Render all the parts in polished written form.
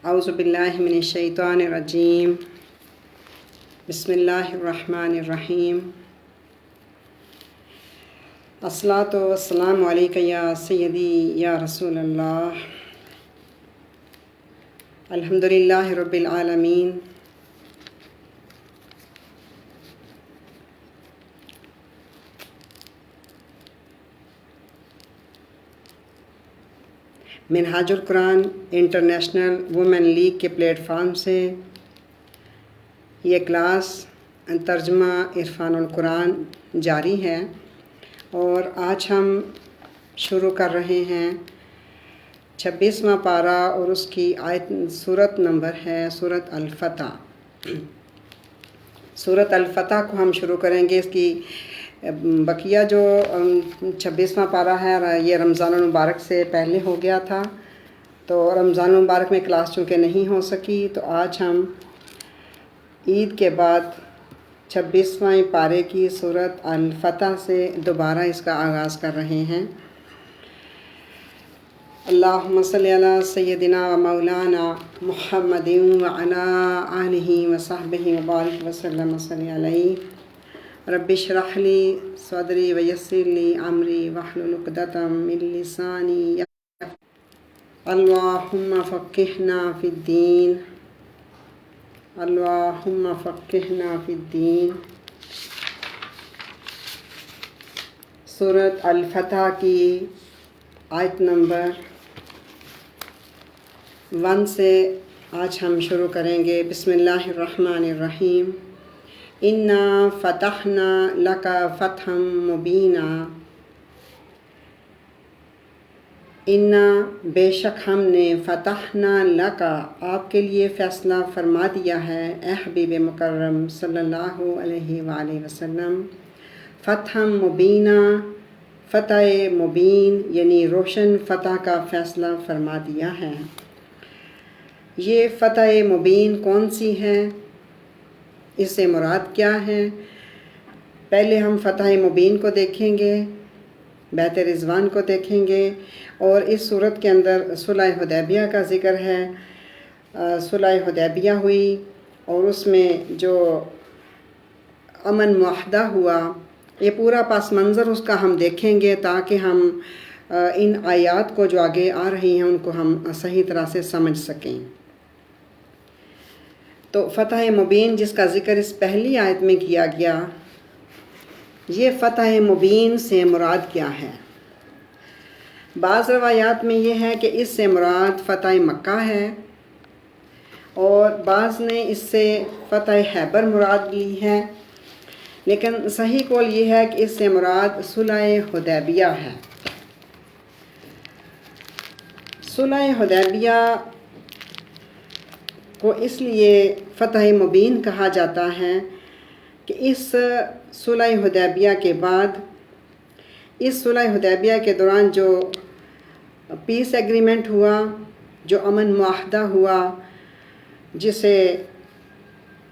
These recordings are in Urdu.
اعوذ باللہ من الشیطان الرجیم بسم اللہ الرحمن الرحیم الصلاۃ والسلام علیک یا سیدی یا رسول اللہ الحمدللہ رب العالمین منہاج القرآن انٹرنیشنل وومن لیگ کے پلیٹ فارم سے یہ کلاس ترجمہ عرفان القرآن جاری ہے اور آج ہم شروع کر رہے ہیں 26واں پارہ اور اس کی سورت نمبر ہے سورت الفتح۔ سورت الفتح کو ہم شروع کریں گے۔ اس کی بقیہ جو 26واں پارہ ہے یہ رمضان المبارک سے پہلے ہو گیا تھا، تو رمضان المبارک میں کلاس چونکہ نہیں ہو سکی تو آج ہم عید کے بعد 26واں پارے کی سورت الفتح سے دوبارہ اس کا آغاز کر رہے ہیں۔ اللہم صلی علی سیدنا و مولانا محمد وعلی آلہ وصحبہ وبارک وسلم صلی علیہ۔ رب اشرح لی صدری ویسر لی امری واحلل عقدۃ من لسانی اللہم فقہنا فی الدین، اللہم فقہنا فی الدین۔ سورت الفتح کی آیت نمبر 1 سے آج ہم شروع کریں گے۔ بسم اللہ الرحمن الرحیم۔ انا فتحنا لک فتحا مبینا، انا بے شک ہم نے فتحنا لک آپ کے لیے فیصلہ فرما دیا ہے اے حبیب مکرم صلی اللہ علیہ وآلہ وسلم، فتحا مبینا، فتح مبین یعنی روشن فتح کا فیصلہ فرما دیا ہے۔ یہ فتح مبین کون سی ہے، اس سے مراد کیا ہے؟ پہلے ہم فتح مبین کو دیکھیں گے، بیت رضوان کو دیکھیں گے، اور اس صورت کے اندر صلح حدیبیہ کا ذکر ہے۔ صلح حدیبیہ ہوئی اور اس میں جو امن معاہدہ ہوا، یہ پورا پس منظر اس کا ہم دیکھیں گے تاکہ ہم ان آیات کو جو آگے آ رہی ہیں ان کو ہم صحیح طرح سے سمجھ سکیں۔ تو فتح مبین جس کا ذکر اس پہلی آیت میں کیا گیا، یہ فتح مبین سے مراد کیا ہے؟ بعض روایات میں یہ ہے کہ اس سے مراد فتح مکہ ہے، اور بعض نے اس سے فتح خیبر مراد لی ہے، لیکن صحیح قول یہ ہے کہ اس سے مراد صلح حدیبیہ ہے۔ صلح حدیبیہ کو اس لیے فتح مبین کہا جاتا ہے کہ اس صلح حدیبیہ کے بعد، اس صلح حدیبیہ کے دوران جو پیس ایگریمنٹ ہوا، جو امن معاہدہ ہوا، جسے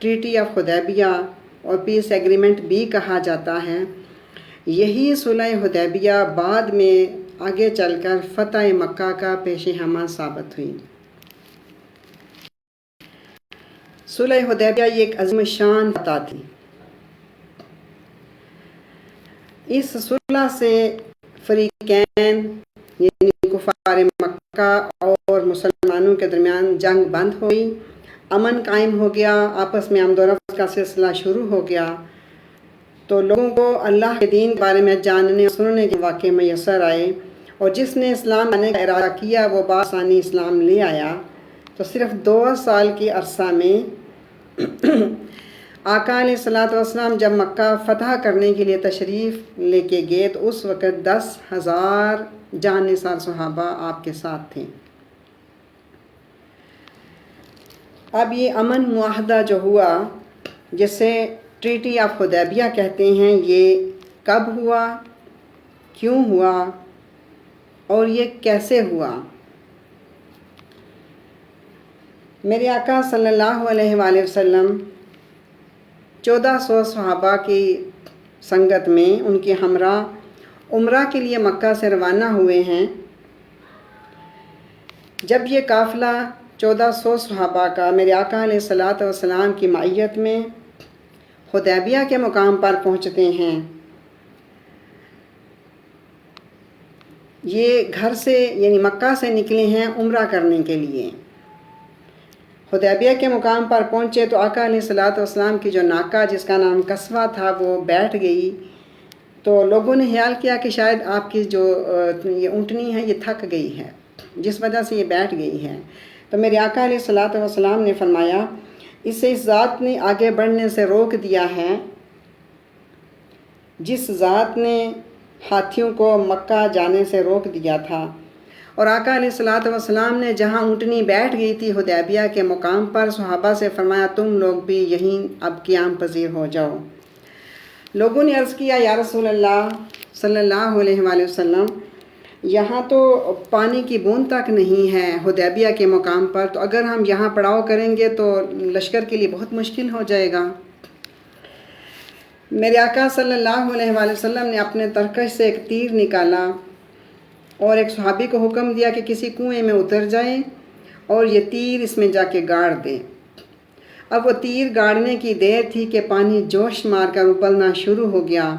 ٹریٹی آف حدیبیہ اور پیس ایگریمنٹ بھی کہا جاتا ہے، یہی صلح حدیبیہ بعد میں آگے چل کر فتح مکہ کا پیش خیمہ ثابت ہوئی۔ صلح حدیبیہ یہ ایک عظیم شان فتح تھی۔ اس صلح سے فریقین یعنی کفار مکہ اور مسلمانوں کے درمیان جنگ بند ہوئی، امن قائم ہو گیا، آپس میں آمد و رفت کا سلسلہ شروع ہو گیا، تو لوگوں کو اللہ کے دین کے بارے میں جاننے اور سننے کے واقع میسر آئے، اور جس نے اسلام لانے کا ارادہ کیا وہ بآسانی اسلام لے آیا۔ تو صرف 2 سال کی عرصہ میں آقا علیہ الصلوۃ والسلام جب مکہ فتح کرنے کے لیے تشریف لے کے گئے تو اس وقت 10,000 جان نثار صحابہ آپ کے ساتھ تھے۔ اب یہ امن معاہدہ جو ہوا، جسے ٹریٹی آف حدیبیہ کہتے ہیں، یہ کب ہوا، کیوں ہوا اور یہ کیسے ہوا؟ میرے آقا صلی اللہ علیہ وآلہ وسلم 1400 صحابہ کی سنگت میں ان کے ہمراہ عمرہ کے لیے مکہ سے روانہ ہوئے ہیں۔ جب یہ قافلہ 1400 صحابہ کا میرے آقا علیہ الصلوۃ والسلام کی معیت میں حدیبیہ کے مقام پر پہنچتے ہیں۔ یہ گھر سے یعنی مکہ سے نکلے ہیں عمرہ کرنے کے لیے۔ حدیبیہ کے مقام پر پہنچے تو آقا علیہ الصلوۃ والسلام کی جو ناقہ جس کا نام قصوہ تھا وہ بیٹھ گئی، تو لوگوں نے خیال کیا کہ شاید آپ کی جو یہ اونٹنی ہے یہ تھک گئی ہے، جس وجہ سے یہ بیٹھ گئی ہے۔ تو میرے آقا علیہ الصلوۃ والسلام نے فرمایا اسے اس ذات نے آگے بڑھنے سے روک دیا ہے جس ذات نے ہاتھیوں کو مکہ جانے سے روک دیا تھا۔ اور آقا علیہ الصلوۃ والسلام نے جہاں اونٹنی بیٹھ گئی تھی حدیبیہ کے مقام پر صحابہ سے فرمایا تم لوگ بھی یہیں اب قیام پذیر ہو جاؤ۔ لوگوں نے عرض کیا یا رسول اللہ صلی اللہ علیہ وآلہ وسلم یہاں تو پانی کی بوند تک نہیں ہے حدیبیہ کے مقام پر، تو اگر ہم یہاں پڑاؤ کریں گے تو لشکر کے لیے بہت مشکل ہو جائے گا۔ میرے آقا صلی اللہ علیہ وآلہ وسلم نے اپنے ترکش سے ایک تیر نکالا اور ایک صحابی کو حکم دیا کہ کسی کنویں میں اتر جائیں اور یہ تیر اس میں جا کے گاڑ دیں۔ اب وہ تیر گاڑنے کی دیر تھی کہ پانی جوش مار کر ابلنا شروع ہو گیا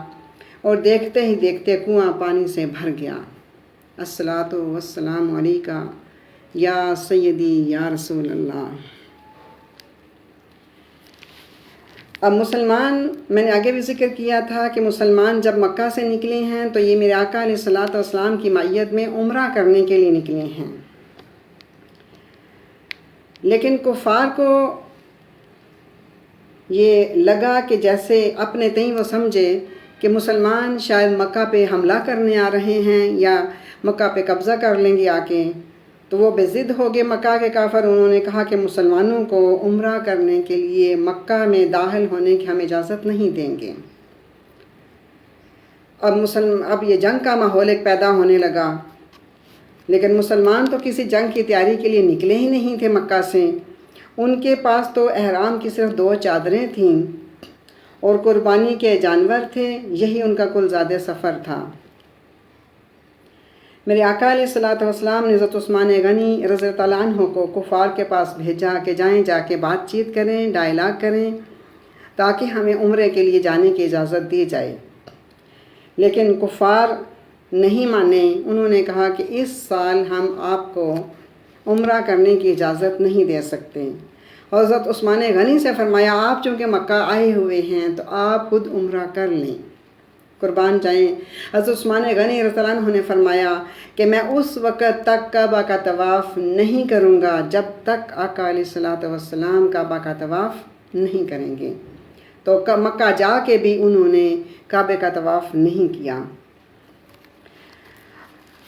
اور دیکھتے ہی دیکھتے کنواں پانی سے بھر گیا۔ الصلاۃ والسلام علیکہ یا سیدی یا رسول اللہ۔ اب مسلمان، میں نے آگے بھی ذکر کیا تھا کہ مسلمان جب مکہ سے نکلے ہیں تو یہ میرے آقا علیہ الصلوۃ والسلام کی معیت میں عمرہ کرنے کے لیے نکلے ہیں، لیکن کفار کو یہ لگا کہ جیسے اپنے تئیں وہ سمجھے کہ مسلمان شاید مکہ پہ حملہ کرنے آ رہے ہیں یا مکہ پہ قبضہ کر لیں گے آ کے، تو وہ بے ضد ہو گئے مکہ کے کافر۔ انہوں نے کہا کہ مسلمانوں کو عمرہ کرنے کے لیے مکہ میں داخل ہونے کی ہم اجازت نہیں دیں گے۔ اب یہ جنگ کا ماحول ایک پیدا ہونے لگا، لیکن مسلمان تو کسی جنگ کی تیاری کے لیے نکلے ہی نہیں تھے مکہ سے۔ ان کے پاس تو احرام کی صرف 2 چادریں تھیں اور قربانی کے جانور تھے، یہی ان کا کل زاد سفر تھا۔ میرے آقا علیہ الصلوۃ والسلام نے حضرت عثمان غنی رضی اللہ تعالیٰ عنہ کو کفار کے پاس بھیجا کہ جائیں جا کے بات چیت کریں، ڈائلاگ کریں تاکہ ہمیں عمرے کے لیے جانے کی اجازت دی جائے، لیکن کفار نہیں مانے۔ انہوں نے کہا کہ اس سال ہم آپ کو عمرہ کرنے کی اجازت نہیں دے سکتے۔ حضرت عثمان غنی سے فرمایا آپ چونکہ مکہ آئے ہوئے ہیں تو آپ خود عمرہ کر لیں، قربان جائیں۔ حضرت عثمان غنی رضی اللہ عنہ نے فرمایا کہ میں اس وقت تک کعبہ کا طواف نہیں کروں گا جب تک آقا علیہ الصلوۃ والسلام کعبہ کا طواف نہیں کریں گے۔ تو مکہ جا کے بھی انہوں نے کعبے کا طواف نہیں کیا۔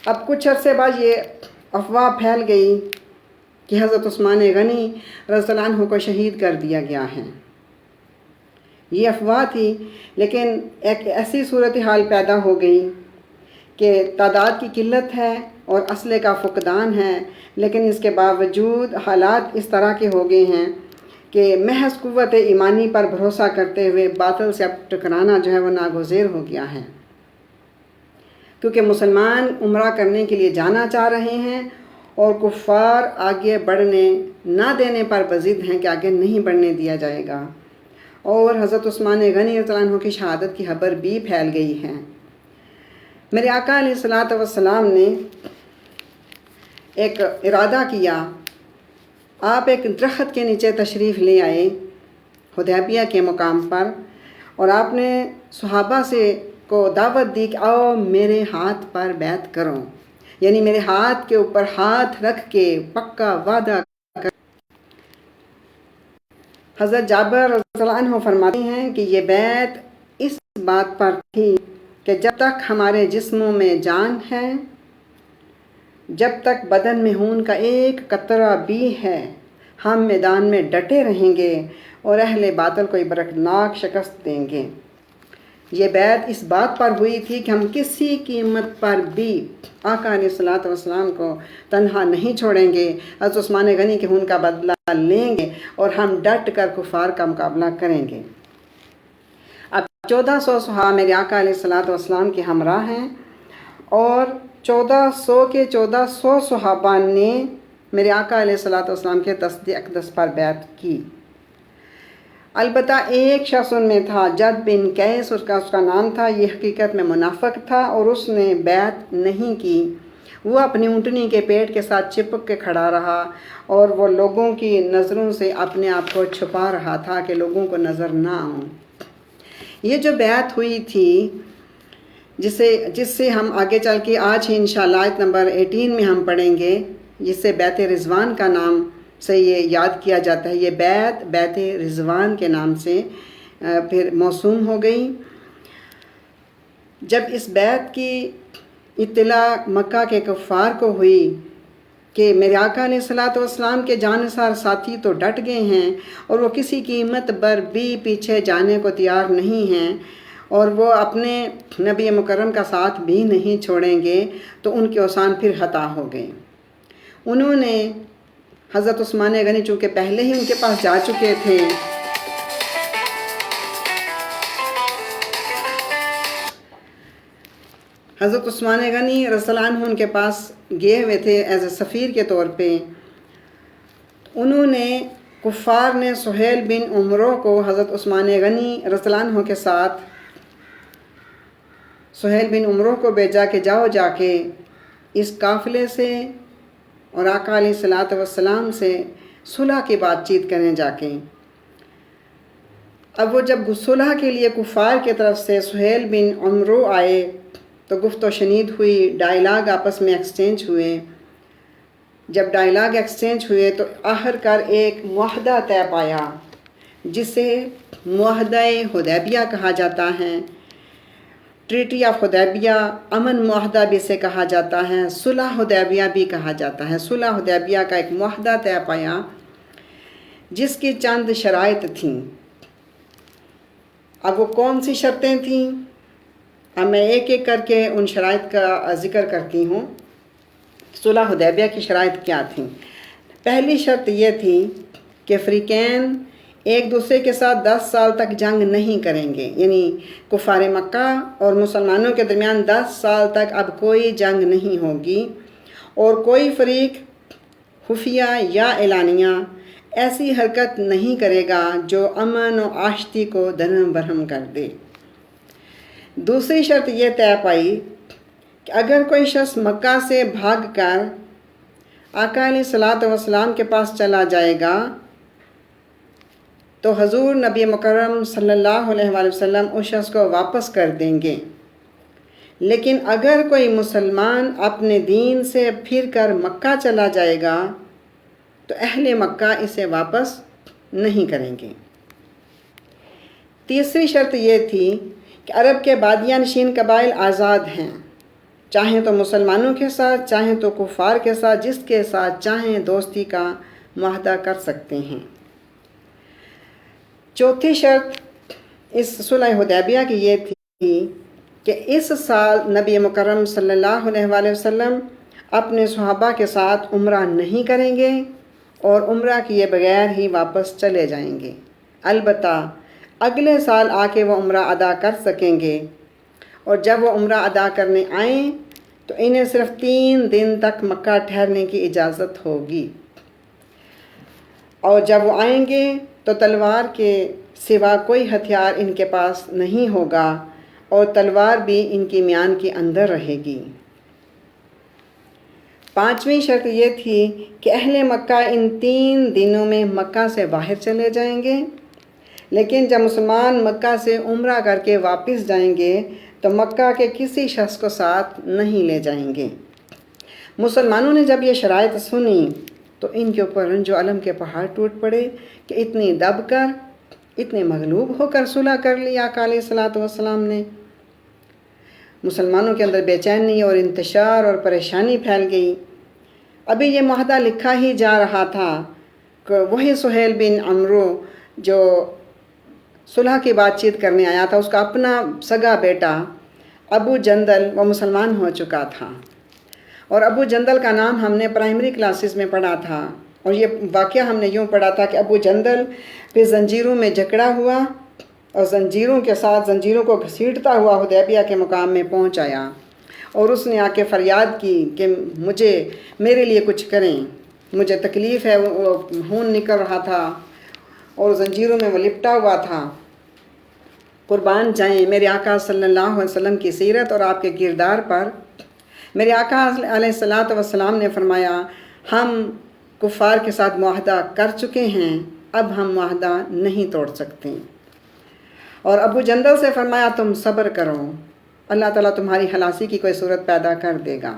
اب کچھ عرصے بعد یہ افواہ پھیل گئی کہ حضرت عثمان غنی رضی اللہ عنہ کو شہید کر دیا گیا ہے۔ یہ افواہ تھی، لیکن ایک ایسی صورتحال پیدا ہو گئی کہ تعداد کی قلت ہے اور اسلحے کا فقدان ہے، لیکن اس کے باوجود حالات اس طرح کے ہو گئے ہیں کہ محض قوت ایمانی پر بھروسہ کرتے ہوئے باطل سے اب ٹکرانا جو ہے وہ ناگزیر ہو گیا ہے، کیونکہ مسلمان عمرہ کرنے کے لیے جانا چاہ رہے ہیں اور کفار آگے بڑھنے نہ دینے پر بضد ہیں کہ آگے نہیں بڑھنے دیا جائے گا، اور حضرت عثمان غنی رضی اللہ عنہ کی شہادت کی خبر بھی پھیل گئی ہے۔ میرے آقا علیہ الصلوۃ والسلام نے ایک ارادہ کیا، آپ ایک درخت کے نیچے تشریف لے آئے حدیبیہ کے مقام پر، اور آپ نے صحابہ سے کو دعوت دی کہ آؤ میرے ہاتھ پر بیعت کرو، یعنی میرے ہاتھ کے اوپر ہاتھ رکھ کے پکا وعدہ کر۔ حضرت جابر رضی اللہ عنہ فرماتے ہیں کہ یہ بیعت اس بات پر تھی کہ جب تک ہمارے جسموں میں جان ہے، جب تک بدن میں خون کا ایک قطرہ بھی ہے، ہم میدان میں ڈٹے رہیں گے اور اہل باطل کو عبرتناک شکست دیں گے۔ یہ بیعت اس بات پر ہوئی تھی کہ ہم کسی قیمت پر بھی آقا علیہ الصلوۃ والسلام کو تنہا نہیں چھوڑیں گے، حضرت عثمان غنی کے خون کا بدلہ لیں گے اور ہم ڈٹ کر کفار کا مقابلہ کریں گے۔ اب 1400 صحابہ میرے آقا علیہ الصلوۃ والسلام کے ہمراہ ہیں، اور 1400 کے 1400 صحابہ نے میرے آقا علیہ الصلوۃ والسلام کے دست اقدس پر بیعت کی۔ البتہ ایک شخص ان میں تھا، جد بن قیس اس کا نام تھا، یہ حقیقت میں منافق تھا اور اس نے بیعت نہیں کی۔ وہ اپنی اونٹنی کے پیٹ کے ساتھ چپک کے کھڑا رہا اور وہ لوگوں کی نظروں سے اپنے آپ کو چھپا رہا تھا کہ لوگوں کو نظر نہ آؤں۔ یہ جو بیعت ہوئی تھی جس سے ہم آگے چل کے آج ہی انشاءاللہ آیت نمبر 18 میں ہم پڑھیں گے، جس سے بیعت رضوان کا نام سے یہ یاد کیا جاتا ہے، یہ بیعت رضوان کے نام سے پھر موسوم ہو گئی۔ جب اس بیعت کی اطلاع مکہ کے کفار کو ہوئی کہ میرے آقا علیہ الصلوۃ والسلام کے جانثار ساتھی تو ڈٹ گئے ہیں اور وہ کسی قیمت پر بھی پیچھے جانے کو تیار نہیں ہیں اور وہ اپنے نبی مکرم کا ساتھ بھی نہیں چھوڑیں گے، تو ان کے اوسان پھر خطا ہو گئے۔ انہوں نے حضرت عثمان غنی چونکہ پہلے ہی ان کے پاس جا چکے تھے، حضرت عثمان غنی رضی اللہ عنہ ان کے پاس گئے ہوئے تھے ایز اے سفیر کے طور پہ۔ انہوں نے کفار نے سہیل بن عمرو کو حضرت عثمان غنی رضی اللہ عنہ کے ساتھ سہیل بن عمرو کو بھیجا کہ جاؤ جا کے اس قافلے سے اور آقا علیہ الصلوۃ والسلام سے صلح کی بات چیت کریں جا کے۔ اب وہ جب صلح کے لیے کفار کی طرف سے سہیل بن عمرو آئے تو گفت و شنید ہوئی، ڈائلاگ آپس میں ایکسچینج ہوئے۔ جب ڈائلاگ ایکسچینج ہوئے تو آخر کار ایک معاہدہ طے پایا جسے معاہدہ حدیبیہ کہا جاتا ہے، ٹریٹی آف حدیبیہ، امن معاہدہ بھی اسے کہا جاتا ہے، صلح حدیبیہ بھی کہا جاتا ہے۔ صلح حدیبیہ کا ایک معاہدہ طے پایا جس کی چند شرائط تھیں۔ اب وہ کون سی شرطیں تھیں؟ اب میں ایک ایک کر کے ان شرائط کا ذکر کرتی ہوں۔ صلح حدیبیہ کی شرائط کیا تھیں؟ پہلی شرط یہ تھی کہ فریقین ایک دوسرے کے ساتھ 10 سال تک جنگ نہیں کریں گے، یعنی کفار مکہ اور مسلمانوں کے درمیان 10 سال تک اب کوئی جنگ نہیں ہوگی، اور کوئی فریق خفیہ یا اعلانیہ ایسی حرکت نہیں کرے گا جو امن و آشتی کو درہم برہم کر دے۔ دوسری شرط یہ طے پائی کہ اگر کوئی شخص مکہ سے بھاگ کر آقا علیہ الصلوۃ والسلام کے پاس چلا جائے گا تو حضور نبی مکرم صلی اللہ علیہ وآلہ وسلم اس شخص کو واپس کر دیں گے، لیکن اگر کوئی مسلمان اپنے دین سے پھر کر مکہ چلا جائے گا تو اہل مکہ اسے واپس نہیں کریں گے۔ تیسری شرط یہ تھی کہ عرب کے بادیہ نشین قبائل آزاد ہیں، چاہیں تو مسلمانوں کے ساتھ، چاہیں تو کفار کے ساتھ، جس کے ساتھ چاہیں دوستی کا معاہدہ کر سکتے ہیں۔ چوتھی شرط اس صلح حدیبیہ کی یہ تھی کہ اس سال نبی مکرم صلی اللہ علیہ وآلہ وسلم اپنے صحابہ کے ساتھ عمرہ نہیں کریں گے اور عمرہ کیے بغیر ہی واپس چلے جائیں گے، البتہ اگلے سال آ کے وہ عمرہ ادا کر سکیں گے، اور جب وہ عمرہ ادا کرنے آئیں تو انہیں صرف 3 دن تک مکہ ٹھہرنے کی اجازت ہوگی، اور جب وہ آئیں گے تو تلوار کے سوا کوئی ہتھیار ان کے پاس نہیں ہوگا اور تلوار بھی ان کی میان کے اندر رہے گی۔ پانچویں شرط یہ تھی کہ اہل مکہ ان 3 دنوں میں مکہ سے باہر چلے جائیں گے، لیکن جب مسلمان مکہ سے عمرہ کر کے واپس جائیں گے تو مکہ کے کسی شخص کو ساتھ نہیں لے جائیں گے۔ مسلمانوں نے جب یہ شرائط سنی تو ان کے اوپر رنج و علم کے پہاڑ ٹوٹ پڑے کہ اتنی دب کر، اتنے مغلوب ہو کر صلح کر لی آقا علیہ الصلوۃ والسلام نے۔ مسلمانوں کے اندر بے چینی اور انتشار اور پریشانی پھیل گئی۔ ابھی یہ معاہدہ لکھا ہی جا رہا تھا کہ وہی سہیل بن عمرو جو صلح کی بات چیت کرنے آیا تھا، اس کا اپنا سگا بیٹا ابو جندل وہ مسلمان ہو چکا تھا، اور ابو جندل کا نام ہم نے پرائمری کلاسز میں پڑھا تھا، اور یہ واقعہ ہم نے یوں پڑھا تھا کہ ابو جندل پھر زنجیروں میں جکڑا ہوا اور زنجیروں کے ساتھ زنجیروں کو گھسیٹتا ہوا حدیبیہ کے مقام میں پہنچ آیا، اور اس نے آ کے فریاد کی کہ میرے لیے کچھ کریں۔ مجھے تکلیف ہے، وہ خون نکل رہا تھا اور زنجیروں میں وہ لپٹا ہوا تھا۔ قربان جائیں میرے آقا صلی اللہ علیہ وسلم کی سیرت اور آپ کے کردار پر۔ میرے آقا علیہ السلام نے فرمایا، ہم کفار کے ساتھ معاہدہ کر چکے ہیں، اب ہم معاہدہ نہیں توڑ سکتے۔ اور ابو جندل سے فرمایا، تم صبر کرو، اللہ تعالیٰ تمہاری خلاصی کی کوئی صورت پیدا کر دے گا۔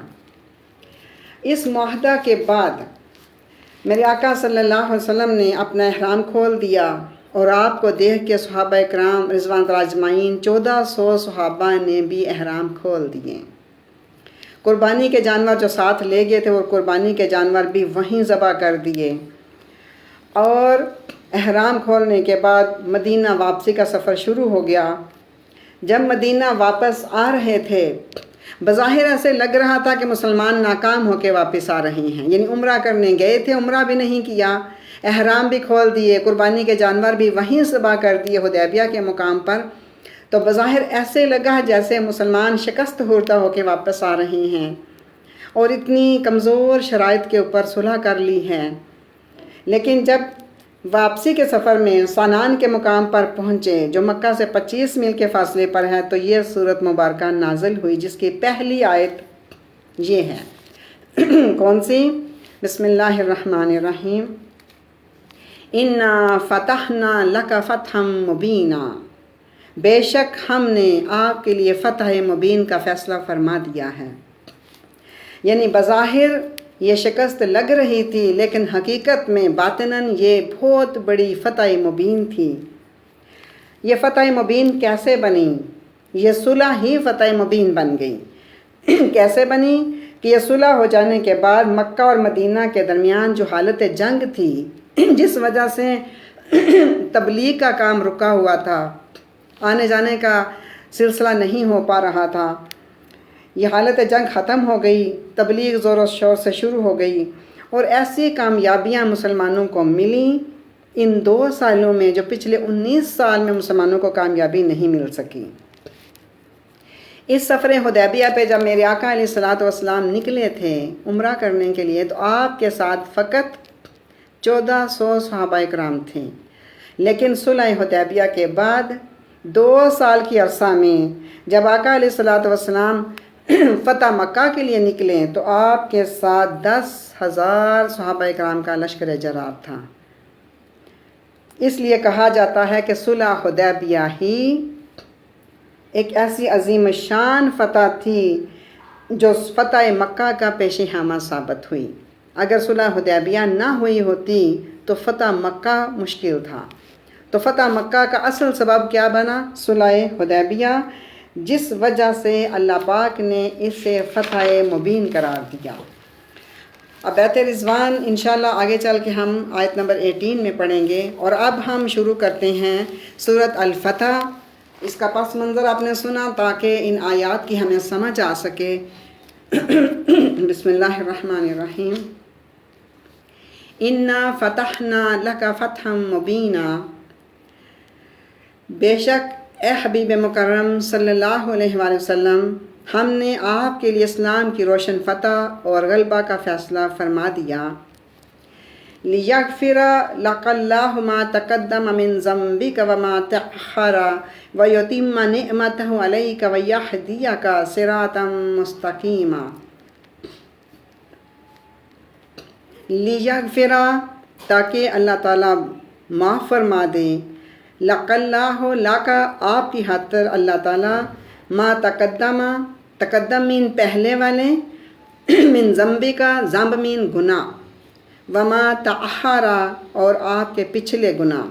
اس معاہدہ کے بعد میرے آقا صلی اللہ علیہ وسلم نے اپنا احرام کھول دیا اور آپ کو دیکھ کے صحابہ کرام رضوان اللہ اجمعین 1400 صحابہ نے بھی احرام کھول دیے۔ قربانی کے جانور جو ساتھ لے گئے تھے وہ قربانی کے جانور بھی وہیں ذبح کر دیے، اور احرام کھولنے کے بعد مدینہ واپسی کا سفر شروع ہو گیا۔ جب مدینہ واپس آ رہے تھے، بظاہر ایسے لگ رہا تھا کہ مسلمان ناکام ہو کے واپس آ رہے ہیں، یعنی عمرہ کرنے گئے تھے، عمرہ بھی نہیں کیا، احرام بھی کھول دیے، قربانی کے جانور بھی وہیں ذبح کر دیے حدیبیہ کے مقام پر، تو بظاہر ایسے لگا جیسے مسلمان شکست خوردہ ہو کے واپس آ رہے ہیں اور اتنی کمزور شرائط کے اوپر صلح کر لی ہے۔ لیکن جب واپسی کے سفر میں سنان کے مقام پر پہنچے، جو مکہ سے 25 میل کے فاصلے پر ہے، تو یہ سورت مبارکہ نازل ہوئی جس کی پہلی آیت یہ ہے۔ کون سی؟ بسم اللہ الرحمن الرحیم، اِنَّا فَتَحْنَا لَكَ فَتْحًا مُبِينًا، بے شک ہم نے آپ کے لیے فتح مبین کا فیصلہ فرما دیا ہے۔ یعنی بظاہر یہ شکست لگ رہی تھی، لیکن حقیقت میں باطناً یہ بہت بڑی فتح مبین تھی۔ یہ فتح مبین کیسے بنی؟ یہ صلح ہی فتح مبین بن گئی۔ کیسے بنی؟ کہ یہ صلح ہو جانے کے بعد مکہ اور مدینہ کے درمیان جو حالت جنگ تھی، جس وجہ سے تبلیغ کا کام رکا ہوا تھا، آنے جانے کا سلسلہ نہیں ہو پا رہا تھا، یہ حالت جنگ ختم ہو گئی، تبلیغ زور و شور سے شروع ہو گئی، اور ایسی کامیابیاں مسلمانوں کو ملیں ان 2 سالوں میں جو پچھلے 19 سال میں مسلمانوں کو کامیابی نہیں مل سکی۔ اس سفر حدیبیہ پہ جب میرے آقا علیہ السلام نکلے تھے عمرہ کرنے کے لیے، تو آپ کے ساتھ فقط 1400 صحابہ کرام تھے، لیکن صلح حدیبیہ کے بعد 2 سال کی عرصہ میں جب آقا علیہ السلام فتح مکہ کے لیے نکلے تو آپ کے ساتھ 10,000 صحابہ کرام کا لشکر جرار تھا۔ اس لیے کہا جاتا ہے کہ صلح حدیبیہ ہی ایک ایسی عظیم شان فتح تھی جو فتح مکہ کا پیش خیمہ ثابت ہوئی۔ اگر صلح حدیبیہ نہ ہوئی ہوتی تو فتح مکہ مشکل تھا۔ تو فتح مکہ کا اصل سبب کیا بنا؟ صلح حدیبیہ، جس وجہ سے اللہ پاک نے اسے فتح مبین قرار دیا۔ اب بیت رضوان انشاءاللہ آگے چل کے ہم آیت نمبر 18 میں پڑھیں گے، اور اب ہم شروع کرتے ہیں سورۃ الفتح۔ اس کا پس منظر آپ نے سنا تاکہ ان آیات کی ہمیں سمجھ آ سکے۔ بسم اللہ الرحمن الرحیم، اِنَّا فَتَحْنَا لَكَ فَتْحًا مُبِينًا، بے شک اے حبیب مکرم صلی اللہ علیہ وآلہ وسلم، ہم نے آپ کے لیے اسلام کی روشن فتح اور غلبہ کا فیصلہ فرما دیا۔ لِيَغْفِرَ لَكَ اللَّهُ مَا تَقَدَّمَ مِن ذَنبِكَ وَمَا تَأَخَّرَ وَيُتِمَّ نِعْمَتَهُ عَلَيْكَ وَيَهْدِيَكَ صِرَاطًا مُسْتَقِيمًا۔ لِيَغْفِرَ، تاکہ اللہ تعالیٰ معاف فرما دے، لَقَ اللَّهُ لَكَ، آپ کی خاطر اللہ تعالیٰ، ما تقدم مین پہلے والے، من ذنبی کا، ذنب مین گناہ، وما تأخر، اور آپ کے پچھلے گناہ۔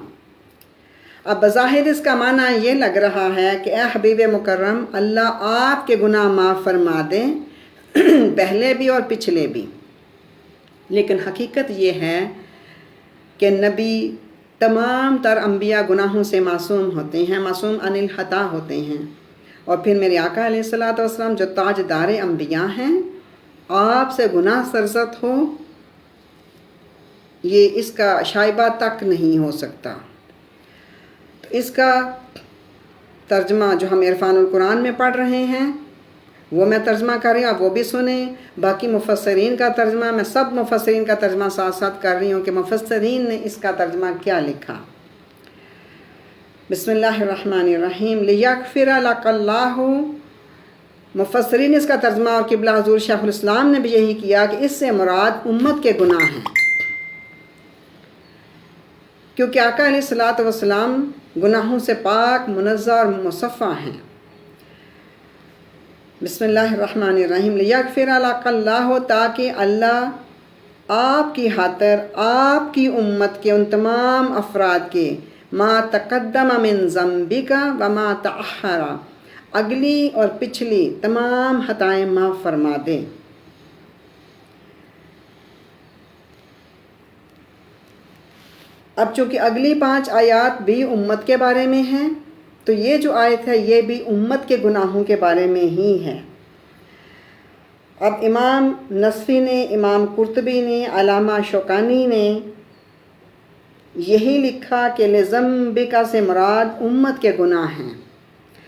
اب بظاہر اس کا معنی یہ لگ رہا ہے کہ اے حبیب مکرم، اللہ آپ کے گناہ معاف فرما دے، پہلے بھی اور پچھلے بھی۔ لیکن حقیقت یہ ہے کہ نبی تمام تر انبیاء گناہوں سے معصوم ہوتے ہیں، معصوم عن الخطا ہوتے ہیں، اور پھر میرے آقا علیہ السلام جو تاجدار انبیاء ہیں، آپ سے گناہ سرزد ہو، یہ اس کا شائبہ تک نہیں ہو سکتا۔ تو اس کا ترجمہ جو ہم عرفان القرآن میں پڑھ رہے ہیں، وہ میں ترجمہ کر رہی ہوں، آپ وہ بھی سنیں۔ باقی مفسرین کا ترجمہ، میں سب مفسرین کا ترجمہ ساتھ ساتھ کر رہی ہوں کہ مفسرین نے اس کا ترجمہ کیا لکھا۔ بسم اللہ الرحمن الرحیم۔ لیغفر لک اللہ، مفسرین اس کا ترجمہ اور قبلہ حضور شیخ الاسلام نے بھی یہی کیا کہ اس سے مراد امت کے گناہ ہیں، کیونکہ آقا علیہ الصلوۃ والسلام گناہوں سے پاک، منزہ اور مصفہ ہیں۔ بسم اللہ الرحمن الرحیم۔ لیغفر لک اللہ، تاکہ اللہ آپ کی خاطر آپ کی امت کے ان تمام افراد کے ما تقدم من ذنبک وما تأخر، اگلی اور پچھلی تمام خطائیں معاف فرما دے۔ اب چونکہ اگلی 5 آیات بھی امت کے بارے میں ہیں، تو یہ جو آیت ہے یہ بھی امت کے گناہوں کے بارے میں ہی ہے۔ اب امام نصفی نے، امام قرطبی نے، علامہ شوکانی نے یہی لکھا کہ لذنبک سے مراد امت کے گناہ ہیں۔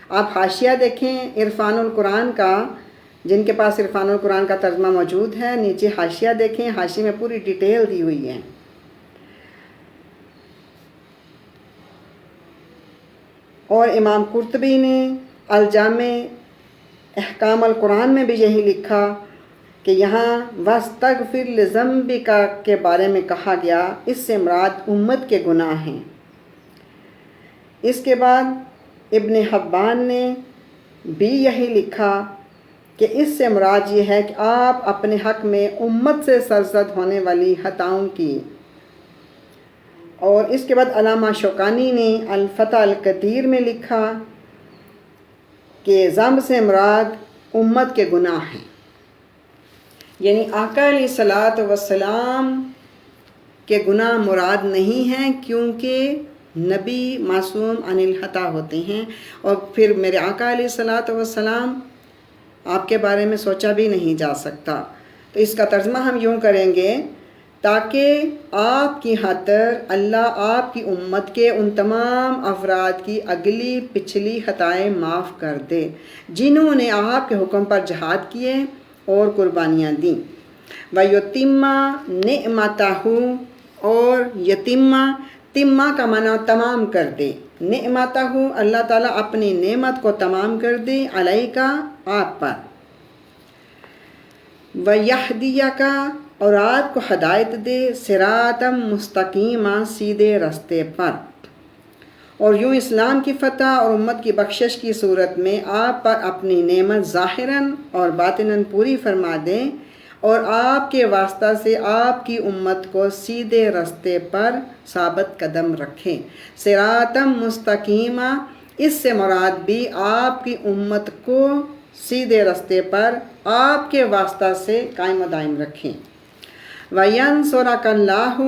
آپ حاشیہ دیکھیں عرفان القرآن کا، جن کے پاس عرفان القرآن کا ترجمہ موجود ہے، نیچے حاشیہ دیکھیں، حاشیے میں پوری ڈیٹیل دی ہوئی ہے۔ اور امام قرطبی نے الجامع احکام القرآن میں بھی یہی لکھا کہ یہاں وَاسْتَغْفِرْ لِذَنبِكَ کے بارے میں کہا گیا، اس سے مراد امت کے گناہ ہیں۔ اس کے بعد ابن حبان نے بھی یہی لکھا کہ اس سے مراد یہ ہے کہ آپ اپنے حق میں امت سے سرزد ہونے والی خطاؤں کی۔ اور اس کے بعد علامہ شوکانی نے الفتح القدیر میں لکھا کہ ذنب سے مراد امت کے گناہ ہیں، یعنی آقا علیہ الصلوۃ والسلام کے گناہ مراد نہیں ہیں، کیونکہ نبی معصوم عن الخطا ہوتے ہیں، اور پھر میرے آقا علیہ الصلوۃ والسلام آپ کے بارے میں سوچا بھی نہیں جا سکتا۔ تو اس کا ترجمہ ہم یوں کریں گے، تاکہ آپ کی خاطر اللہ آپ کی امت کے ان تمام افراد کی اگلی پچھلی خطائیں معاف کر دے جنہوں نے آپ کے حکم پر جہاد کیے اور قربانیاں دیں۔ وَيُتِمَّ نِعْمَتَهُ، اور یتیمہ، تمہ کا معنی تمام کر دے، نعمتہ اللہ تعالیٰ اپنی نعمت کو تمام کر دے، علیکہ آپ پر، وَيَهْدِيَكَ، اور آپ کو ہدایت دے، صراطً مستقیما، سیدھے راستے پر، اور یوں اسلام کی فتح اور امت کی بخشش کی صورت میں آپ پر اپنی نعمت ظاہراً اور باطناً پوری فرما دیں، اور آپ کے واسطہ سے آپ کی امت کو سیدھے راستے پر ثابت قدم رکھیں۔ صراطً مستقیما، اس سے مراد بھی آپ کی امت کو سیدھے راستے پر آپ کے واسطہ سے قائم و دائم رکھیں۔ وَيَنْصُرَكَ اللَّهُ،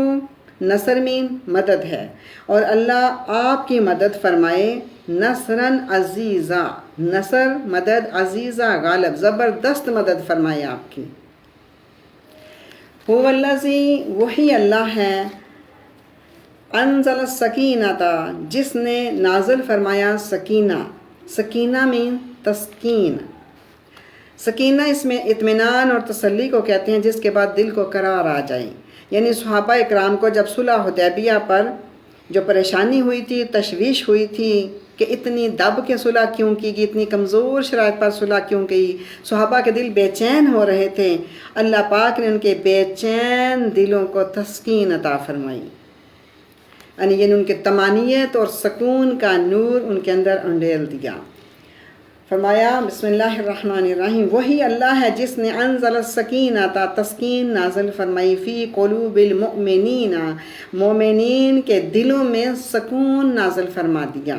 نصر مین مدد ہے، اور اللہ آپ کی مدد فرمائے، نصراً عزیزا، نصر مدد، عزیزا غالب، زبردست مدد فرمائے آپ کی۔ هُوَ الَّذِي، وہی اللہ ہے، انزل السکینۃ، جس نے نازل فرمایا سکینہ، سکینہ مین تسکین، سکینہ اس میں اطمینان اور تسلی کو کہتے ہیں، جس کے بعد دل کو قرار آ جائے۔ یعنی صحابہ اکرام کو جب صلح حدیبیہ پر جو پریشانی ہوئی تھی، تشویش ہوئی تھی کہ اتنی دب کے صلح کیوں کی گئی، اتنی کمزور شرائط پر صلح کیوں کی، صحابہ کے دل بے چین ہو رہے تھے، اللہ پاک نے ان کے بے چین دلوں کو تسکین عطا فرمائی، یعنی ان کے طمانینت اور سکون کا نور ان کے اندر انڈیل دیا۔ فرمایا بسم اللہ الرحمن الرحیم، وہی اللہ ہے جس نے انزل السکینۃ، تسکین نازل فرمائی، فی قلوب المؤمنین، مومنین کے دلوں میں سکون نازل فرما دیا،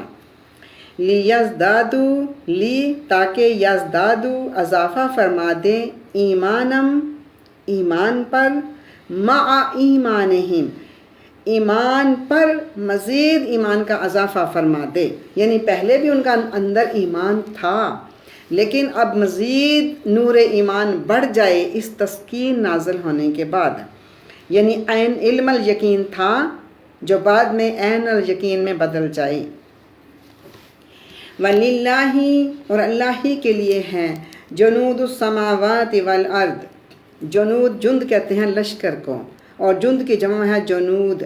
لیزدادوا، لی تاکہ یزدادوا اضافہ فرما دے، ایمانم ایمان پر، مع ایمانہم ایمان پر مزید ایمان کا اضافہ فرما دے، یعنی پہلے بھی ان کا اندر ایمان تھا لیکن اب مزید نور ایمان بڑھ جائے اس تسکین نازل ہونے کے بعد، یعنی عین علم الیقین تھا جو بعد میں عین الیقین میں بدل جائے۔ وَلِلَّهِ، اور اللہ ہی کے لیے ہے، جنود السماوات والارض، جنود جند کہتے ہیں لشکر کو، اور جند کی جمع ہے جنود۔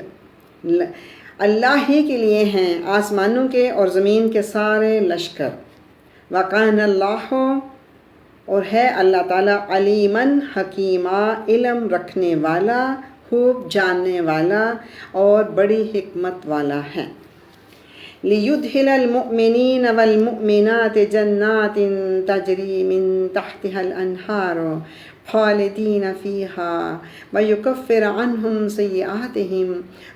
اللہ ہی کے لیے ہیں آسمانوں کے اور زمین کے سارے لشکر۔ وَقَانَ اللَّهُ، اور ہے اللہ تعالیٰ، علیماً حکیمہ، علم رکھنے والا، خوب جاننے والا اور بڑی حکمت والا ہے۔ لِيُدْخِلَ الْمُؤْمِنِينَ وَالْمُؤْمِنَاتِ جَنَّاتٍ تَجْرِي مِن تَحْتِهَا الْأَنْهَارُ خَالِدِينَ فِيهَا وَيُكَفِّرَ عَنْهُمْ سَيِّئَاتِهِمْ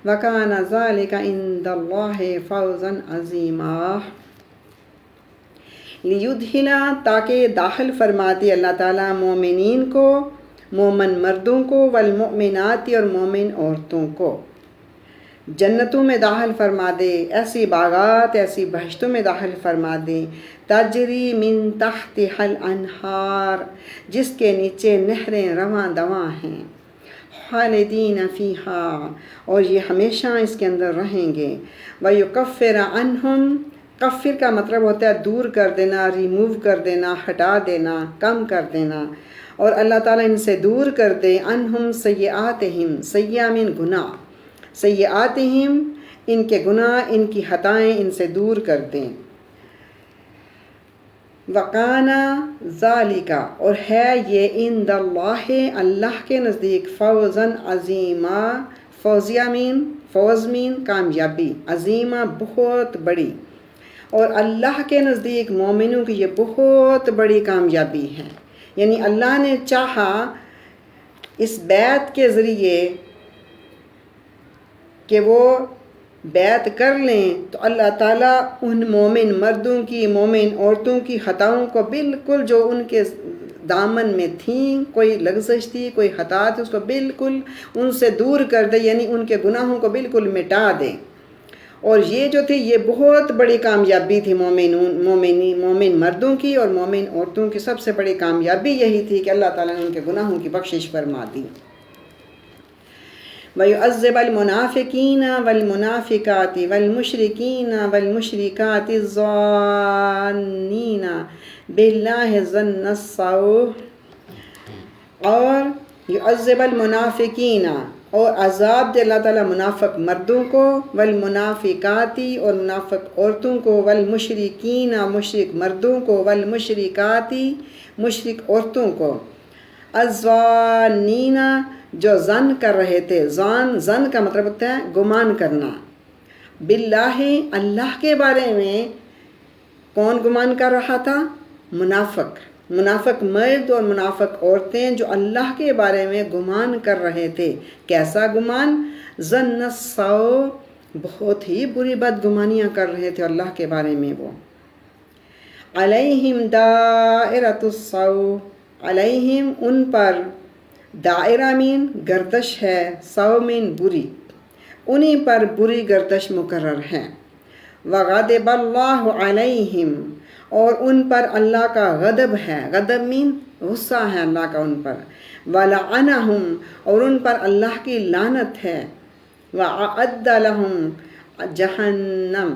وَكَانَ ذَلِكَ عِندَ اللَّهِ فَوْزًا عَظِيمًا۔ لیدخلا، تاکہ داخل فرما دے اللہ تعالیٰ مومنین کو، مومن مردوں کو، والمؤمنات اور مومن عورتوں کو، جنتوں میں داخل فرما دے، ایسی باغات، ایسی بہشتوں میں داخل فرما دے، تجری من تحتها الانہار، جس کے نیچے نہریں رواں دواں ہیں، خالدین فیہا، اور یہ ہمیشہ اس کے اندر رہیں گے، ویکفر عنہم، کفر کا مطلب ہوتا ہے دور کر دینا، ریموو کر دینا، ہٹا دینا، کم کر دینا، اور اللہ تعالیٰ ان سے دور کر دے، عنہم سیئاتہم، سیئہ من گناہ، سیئاتہم ان کے گناہ، ان کی خطائیں ان سے دور کر دیں۔ وَقَانَ ذَلِكَ، اور ہے یہ عند اللہ، اللہ کے نزدیک، فوزاً عظیما، فوزیہ مین، فوز مین کامیابی، عظیمہ بہت بڑی، اور اللہ کے نزدیک مومنوں کی یہ بہت بڑی کامیابی ہے۔ یعنی اللہ نے چاہا اس بیعت کے ذریعے کہ وہ بیعت کر لیں تو اللہ تعالیٰ ان مومن مردوں کی، مومن عورتوں کی خطاؤں کو بالکل، جو ان کے دامن میں تھیں، کوئی لغزش تھی، کوئی خطا تھی، اس کو بالکل ان سے دور کر دے، یعنی ان کے گناہوں کو بالکل مٹا دے۔ اور یہ جو تھی یہ بہت بڑی کامیابی تھی مومن مردوں کی اور مومن عورتوں کی، سب سے بڑی کامیابی یہی تھی کہ اللہ تعالیٰ نے ان کے گناہوں کی بخشش فرما دی۔ وَيُعَذِّبَ الْمُنَافِقِينَ وَالْمُنَافِقَاتِ وَالْمُشْرِكِينَ وَالْمُشْرِكَاتِ الظَّانِّينَ بِاللَّهِ ظَنَّ السَّوْءِ، اور يُعَذِّبَ الْمُنَافِقِينَ، اور عذاب دے اللہ تعالیٰ منافق مردوں کو، والمنافقاتی، اور منافق عورتوں کو، والمشرکین، مشرک مردوں کو، والمشرکاتی، مشرک عورتوں کو، الظانین، جو ظن کر رہے تھے، ظن کا مطلب ہوتا ہے گمان کرنا، باللہ، اللہ کے بارے میں۔ کون گمان کر رہا تھا؟ منافق مرد اور منافق عورتیں جو اللہ کے بارے میں گمان کر رہے تھے۔ کیسا گمان؟ ظن السوء، بہت ہی بری بدگمانیاں کر رہے تھے اللہ کے بارے میں وہ۔ علیہم دائرۃ السوء، علیہم ان پر، دائرہ مین گردش ہے، سو مین بری، انہی پر بری گردش مقرر ہے۔ وغضب اللہ علیہم، اور ان پر اللہ کا غضب ہے، غضب مین غصہ ہے اللہ کا ان پر، وَلَعَنَهُمْ، اور ان پر اللہ کی لعنت ہے، وَأَعَدَّ لَهُمْ جہنم،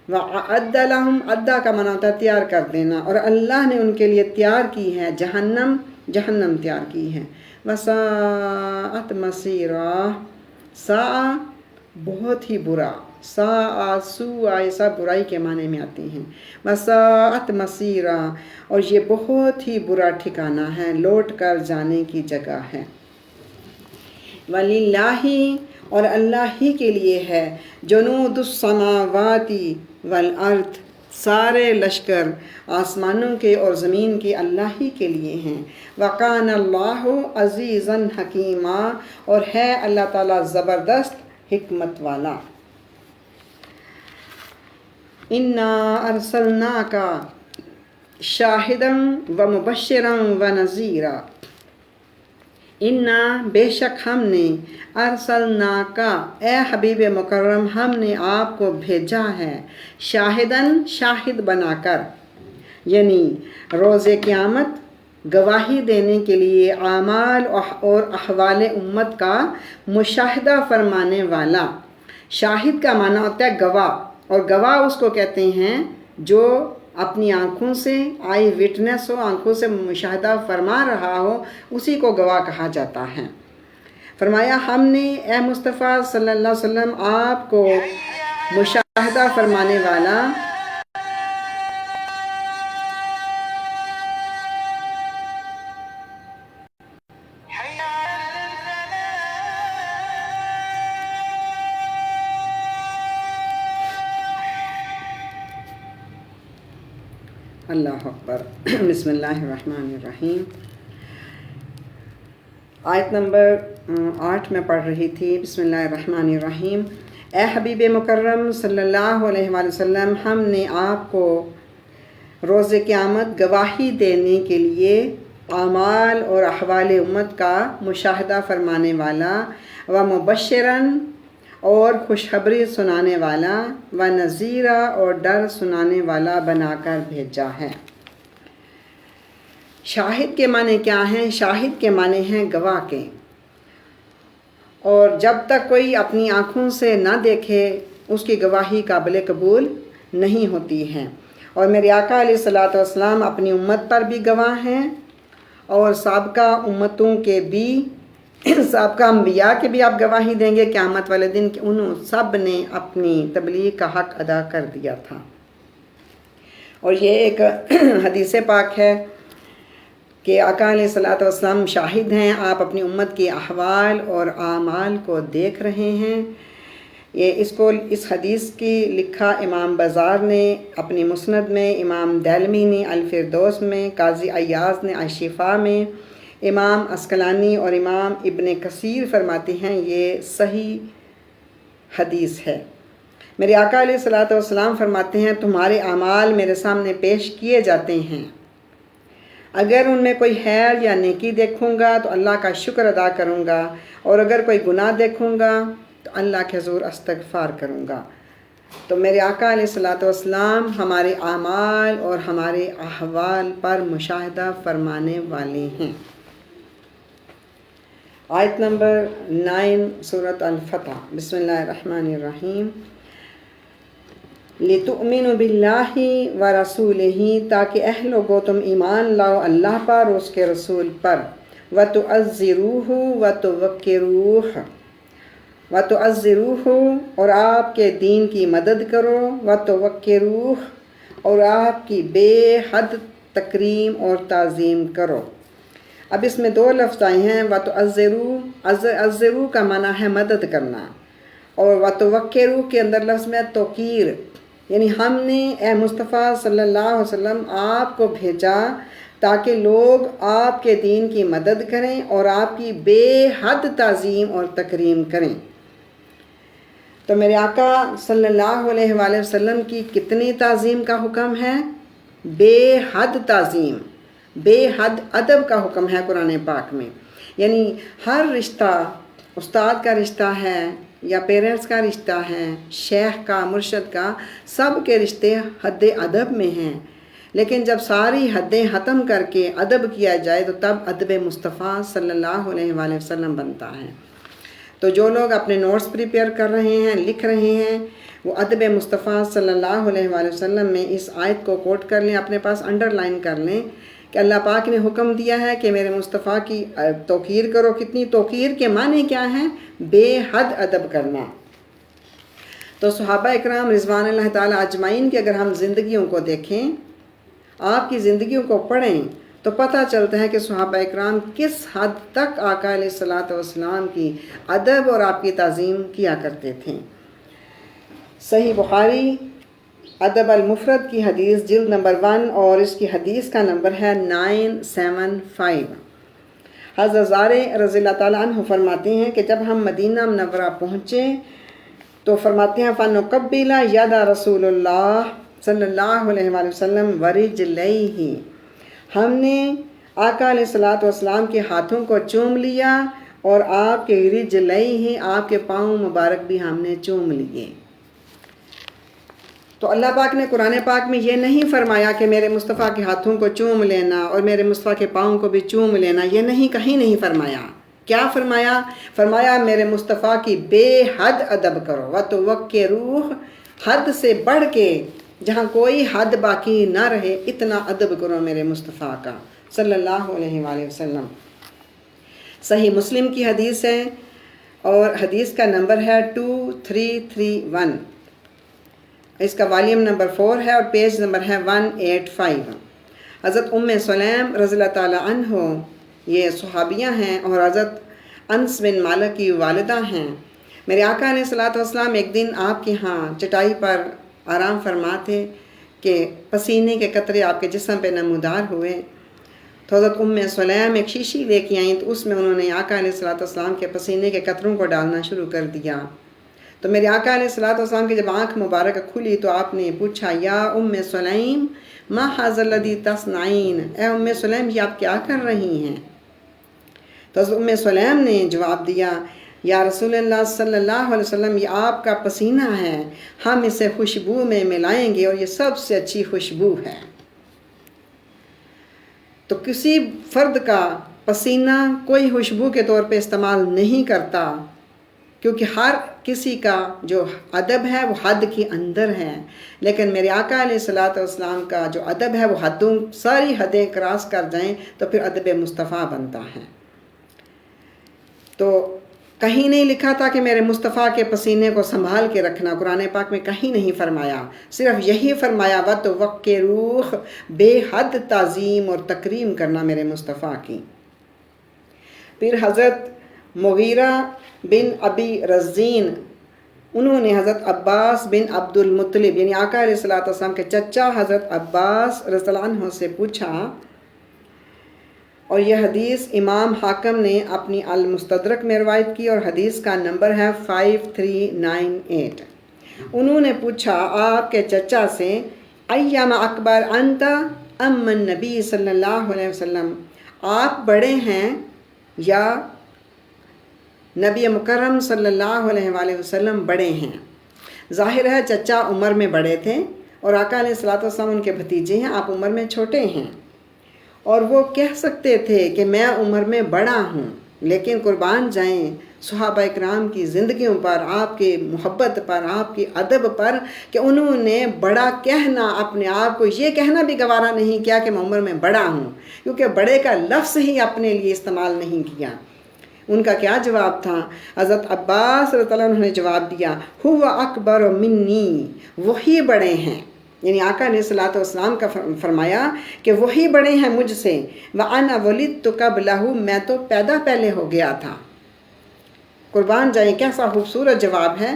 وَأَعَدَّ لَهُمْ، عدّا کا معنی ہوتا ہے تیار کر دینا، اور اللہ نے ان کے لیے تیار کی ہے جہنم تیار کی ہے۔ وَسَاءَتْ مَصِيرًا، ساء بہت ہی برا، ساء سوء، یہ سب برائی کے معنی میں آتی ہیں۔ وَسَاءَتْ مَصِيرًا، اور یہ بہت ہی برا ٹھکانہ ہے، لوٹ کر جانے کی جگہ ہے۔ وَلِلَّهِ، اور اللہ ہی کے لیے ہے، جنود السماوات والارض، سارے لشکر آسمانوں کے اور زمین کے اللہ ہی کے لیے ہیں۔ وَقَانَ اللَّهُ عَزِيزًا حَكِيمًا، اور ہے اللہ تعالیٰ زبردست حکمت والا۔ إِنَّا أَرْسَلْنَاكَ شَاهِدًا وَمُبَشِّرًا وَنَذِيرًا، اِنَّا، بے شک ہم نے، ارسلناک، اے حبیب مکرم، ہم نے آپ کو بھیجا ہے، شاہدن، شاہد بنا کر، یعنی روز قیامت گواہی دینے کے لیے اعمال اور احوال امت کا مشاہدہ فرمانے والا۔ شاہد کا معنی ہوتا ہے گواہ، اور گواہ اس کو کہتے ہیں جو اپنی آنکھوں سے آئی وٹنس ہو، آنکھوں سے مشاہدہ فرما رہا ہو، اسی کو گواہ کہا جاتا ہے۔ فرمایا ہم نے اے مصطفیٰ صلی اللہ علیہ وسلم آپ کو مشاہدہ فرمانے والا اللہ اکبر۔ بسم اللہ الرحمن الرحیم۔ آیت نمبر 8 میں پڑھ رہی تھی۔ بسم اللہ الرحمن الرحیم۔ اے حبیب مکرم صلی اللہ علیہ وآلہ وسلم، ہم نے آپ کو روز قیامت گواہی دینے کے لیے اعمال اور احوال امت کا مشاہدہ فرمانے والا و مبشراً اور خوشخبری سنانے والا و نذیرا اور ڈر سنانے والا بنا کر بھیجا ہے۔ شاہد کے معنی کیا ہیں؟ شاہد کے معنی ہیں گواہ کے، اور جب تک کوئی اپنی آنکھوں سے نہ دیکھے اس کی گواہی قابل قبول نہیں ہوتی ہے۔ اور میرے آقا علیہ الصلوۃ والسلام اپنی امت پر بھی گواہ ہیں، اور سابقہ امتوں کے بھی، سابقہ انبیاء کے بھی آپ گواہی دیں گے قیامت والے دن کہ انہوں سب نے اپنی تبلیغ کا حق ادا کر دیا تھا۔ اور یہ ایک حدیث پاک ہے کہ آقا علیہ الصلوۃ والسلام شاہد ہیں، آپ اپنی امت کے احوال اور اعمال کو دیکھ رہے ہیں۔ اس حدیث کی لکھا امام بزار نے اپنی مسند میں، امام دہلوی نے الفردوس میں، قاضی ایاز نے الشفاء میں، امام عسقلانی اور امام ابن کثیر فرماتے ہیں یہ صحیح حدیث ہے۔ میرے آقا علیہ الصلوۃ والسلام فرماتے ہیں تمہارے اعمال میرے سامنے پیش کیے جاتے ہیں، اگر ان میں کوئی خیر یا نیکی دیکھوں گا تو اللہ کا شکر ادا کروں گا، اور اگر کوئی گناہ دیکھوں گا تو اللہ کے حضور استغفار کروں گا۔ تو میرے آقا علیہ الصلوۃ والسلام ہمارے اعمال اور ہمارے احوال پر مشاہدہ فرمانے والے ہیں۔ آیت نمبر 9 سورۃ الفتح۔ بسم اللہ الرحمن الرحیم۔ لِتُؤْمِنُوا بِاللَّهِ وَرَسُولِهِ، تاکہ اے لوگو تم ایمان لاؤ اللہ پر اور اس کے رسول پر، وَتُعَزِّرُوهُ وَتُوَقِّرُوهُ، وَتُعَزِّرُوهُ اور آپ کے دین کی مدد کرو، وَتُوَقِّرُوهُ اور آپ کی بے حد تکریم اور تعظیم کرو۔ اب اس میں دو لفظ آئے ہیں، وَتُعَزِّرُوهُ کا معنی ہے مدد کرنا، اور وَتُوَقِّرُوهُ کے اندر لفظ میں توقیر، یعنی ہم نے اے مصطفیٰ صلی اللہ علیہ وسلم آپ کو بھیجا تاکہ لوگ آپ کے دین کی مدد کریں اور آپ کی بے حد تعظیم اور تکریم کریں۔ تو میرے آقا صلی اللہ علیہ وآلہ وسلم کی کتنی تعظیم کا حکم ہے؟ بے حد تعظیم، بے حد ادب کا حکم ہے قرآن پاک میں۔ یعنی ہر رشتہ، استاد کا رشتہ ہے یا پیرنٹس کا رشتہ ہے، شیخ کا، مرشد کا، سب کے رشتے حد ادب میں ہیں، لیکن جب ساری حدیں ختم کر کے ادب کیا جائے تو تب ادب مصطفیٰ صلی اللہ علیہ وآلہ وسلم بنتا ہے۔ تو جو لوگ اپنے نوٹس پریپیئر کر رہے ہیں، لکھ رہے ہیں، وہ ادب مصطفیٰ صلی اللہ علیہ وآلہ وسلم میں اس آیت کو کوٹ کر لیں، اپنے پاس انڈر لائن کر لیں کہ اللہ پاک نے حکم دیا ہے کہ میرے مصطفیٰ کی توقیر کرو۔ کتنی توقیر کے معنی کیا ہیں؟ بے حد ادب کرنا۔ تو صحابہ اکرام رضوان اللہ تعالیٰ اجمعین کی اگر ہم زندگیوں کو دیکھیں، آپ کی زندگیوں کو پڑھیں، تو پتہ چلتا ہے کہ صحابہ اکرام کس حد تک آقا علیہ الصلوۃ والسلام کی ادب اور آپ کی تعظیم کیا کرتے تھے۔ صحیح بخاری ادب المفرد کی حدیث جلد نمبر 1 اور اس کی حدیث کا نمبر ہے 975۔ حضرت زار رضی اللہ تعالیٰ عنہ فرماتے ہیں کہ جب ہم مدینہ منورہ پہنچے تو فرماتے ہیں فَنُقَبِّلَ يَدَ رسول اللہ صلی اللہ علیہ وآلہ وسلم وَرِجْلَيْهِ، ہم نے آقا علیہ الصلوۃ والسلام کے ہاتھوں کو چوم لیا اور آپ کے رجلَيْهِ، آپ کے پاؤں مبارک بھی ہم نے چوم لیے۔ تو اللہ پاک نے قرآن پاک میں یہ نہیں فرمایا کہ میرے مصطفیٰ کے ہاتھوں کو چوم لینا اور میرے مصطفیٰ کے پاؤں کو بھی چوم لینا، یہ نہیں، کہیں نہیں فرمایا۔ کیا فرمایا؟ فرمایا میرے مصطفیٰ کی بے حد ادب کرو، وَتُوَقِّرُوهُ، حد سے بڑھ کے جہاں کوئی حد باقی نہ رہے، اتنا ادب کرو میرے مصطفیٰ کا صلی اللہ علیہ وآلہ وسلم۔ صحیح مسلم کی حدیث ہے اور حدیث کا نمبر ہے 2331، اس کا والیوم نمبر 4 ہے اور پیج نمبر ہے 185۔ حضرت سلیم رضی اللہ تعالیٰ عنہ یہ صحابیہ ہیں اور حضرت انس بن مالک کی والدہ ہیں۔ میرے آقا علیہ الصلوۃ والسلام ایک دن آپ کے ہاں چٹائی پر آرام فرما تھے کہ پسینے کے قطرے آپ کے جسم پہ نمودار ہوئے، تو حضرت سلیم ایک شیشی لے کے آئیں تو اس میں انہوں نے آقا علیہ الصلوۃ والسلام کے پسینے کے قطروں کو ڈالنا شروع کر دیا۔ تو میرے آقا علیہ الصلوۃ والسلام کی جب آنکھ مبارک کھلی تو آپ نے پوچھا، یا سلیم ما ھذا الذی تصنعین، اے سلیم یہ آپ کیا کر رہی ہیں؟ تو حضرت سلیم نے جواب دیا، یا رسول اللہ صلی اللہ علیہ وسلم یہ آپ کا پسینہ ہے، ہم اسے خوشبو میں ملائیں گے اور یہ سب سے اچھی خوشبو ہے۔ تو کسی فرد کا پسینہ کوئی خوشبو کے طور پہ استعمال نہیں کرتا، کیونکہ ہر کسی کا جو ادب ہے وہ حد کے اندر ہے، لیکن میرے آقا علیہ الصلوۃ والسلام کا جو ادب ہے وہ ساری حدیں کراس کر جائیں تو پھر ادب مصطفیٰ بنتا ہے۔ تو کہیں نہیں لکھا تھا کہ میرے مصطفیٰ کے پسینے کو سنبھال کے رکھنا، قرآن پاک میں کہیں نہیں فرمایا، صرف یہی فرمایا وَتُوَقِّرُوهُ، بے حد تعظیم اور تکریم کرنا میرے مصطفیٰ کی۔ پھر حضرت مغیرہ بن ابی رزین انہوں نے حضرت عباس بن عبد المطلب یعنی آقا علیہ الصلوۃ والسلام کے چچا حضرت عباس رضی اللہ عنہ سے پوچھا، اور یہ حدیث امام حاکم نے اپنی المستدرک میں روایت کی اور حدیث کا نمبر ہے 5398۔ انہوں نے پوچھا آپ کے چچا سے، ایّم اکبر انت ام النبی صلی اللہ علیہ وسلم، آپ بڑے ہیں یا نبی مکرم صلی اللہ علیہ وآلہ وسلم بڑے ہیں؟ ظاہر ہے چچا عمر میں بڑے تھے اور آقا علیہ الصلوۃ والسلام ان کے بھتیجے ہیں، آپ عمر میں چھوٹے ہیں، اور وہ کہہ سکتے تھے کہ میں عمر میں بڑا ہوں، لیکن قربان جائیں صحابہ اکرام کی زندگیوں پر، آپ کے محبت پر، آپ کے ادب پر، کہ انہوں نے بڑا کہنا، اپنے آپ کو یہ کہنا بھی گوارا نہیں کیا کہ میں عمر میں بڑا ہوں، کیونکہ بڑے کا لفظ ہی اپنے لیے استعمال نہیں کیا۔ ان کا کیا جواب تھا؟ حضرت عباس رضی اللہ عنہ نے جواب دیا، ہو اکبر منی، وہی بڑے ہیں، یعنی آقا علیہ الصلوۃ والسلام کا فرمایا کہ وہی بڑے ہیں مجھ سے، وَأَنَا وَلِدْتُ قَبْلَهُ، میں تو پیدا پہلے ہو گیا تھا۔ قربان جائیں کیسا خوبصورت جواب ہے۔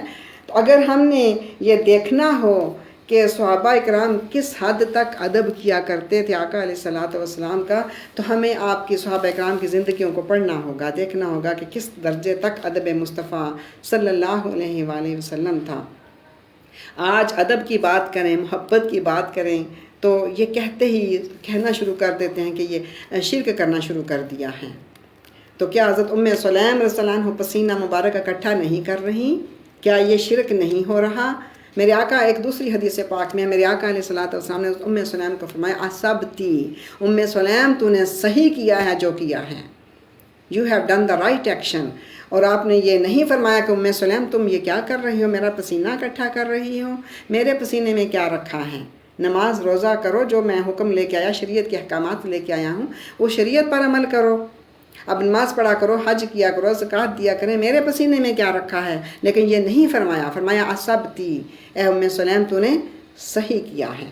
تو اگر ہم نے یہ دیکھنا ہو کہ صحابہ اکرام کس حد تک ادب کیا کرتے تھے آقا علیہ الصلوۃ والسلام کا، تو ہمیں آپ کی صحابہ اکرام کی زندگیوں کو پڑھنا ہوگا، دیکھنا ہوگا کہ کس درجے تک ادب مصطفیٰ صلی اللہ علیہ وآلہ وسلم تھا۔ آج ادب کی بات کریں، محبت کی بات کریں تو یہ کہتے ہی کہنا شروع کر دیتے ہیں کہ یہ شرک کرنا شروع کر دیا ہے۔ تو کیا حضرت سلیم رضی اللہ عنہ پسینہ مبارک اکٹھا نہیں کر رہی؟ کیا یہ شرک نہیں ہو رہا؟ میرے آقا ایک دوسری حدیث پاک میں میرے آقا علیہ الصلوۃ والسلام نے سلیم کو فرمایا، اصبتی، سلیم تو نے صحیح کیا ہے جو کیا ہے، you have done the right action. اور آپ نے یہ نہیں فرمایا کہ سلیم تم یہ کیا کر رہی ہو، میرا پسینہ اکٹھا کر رہی ہو، میرے پسینے میں کیا رکھا ہے؟ نماز روزہ کرو، جو میں حکم لے کے آیا، شریعت کے احکامات لے کے آیا ہوں وہ شریعت پر عمل کرو، اب نماز پڑھا کرو، حج کیا کرو، زکوٰۃ دیا کریں، میرے پسینے میں کیا رکھا ہے؟ لیکن یہ نہیں فرمایا، فرمایا اصبتی، اے سلیم تو نے صحیح کیا ہے۔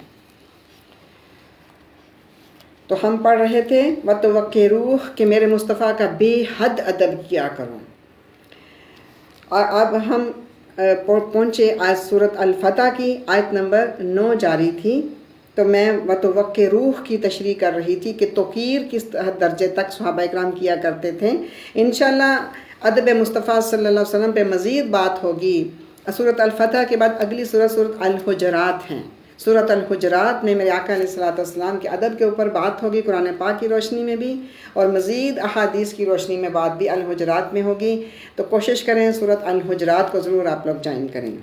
تو ہم پڑھ رہے تھے وَتُوَقِّرُوهُ کہ میرے مصطفیٰ کا بے حد ادب کیا کرو۔ اور اب ہم پہنچے آیت سورۃ الفتح کی، آیت نمبر 9 جاری تھی، تو میں وَتُوَقِّرُوهُ کی تشریح کر رہی تھی کہ توقیر کس درجے تک صحابہ اکرام کیا کرتے تھے۔ انشاءاللہ ادب مصطفیٰ صلی اللہ علیہ وسلم پہ مزید بات ہوگی۔ سورۃ الفتح کے بعد اگلی سورۃ الحجرات ہیں۔ سورۃ الحجرات میں میرے آقا علیہ الصلوۃ والسلام کے ادب کے اوپر بات ہوگی، قرآن پاک کی روشنی میں بھی، اور مزید احادیث کی روشنی میں بات بھی الحجرات میں ہوگی۔ تو کوشش کریں سورۃ الحجرات کو ضرور آپ لوگ جوائن کریں۔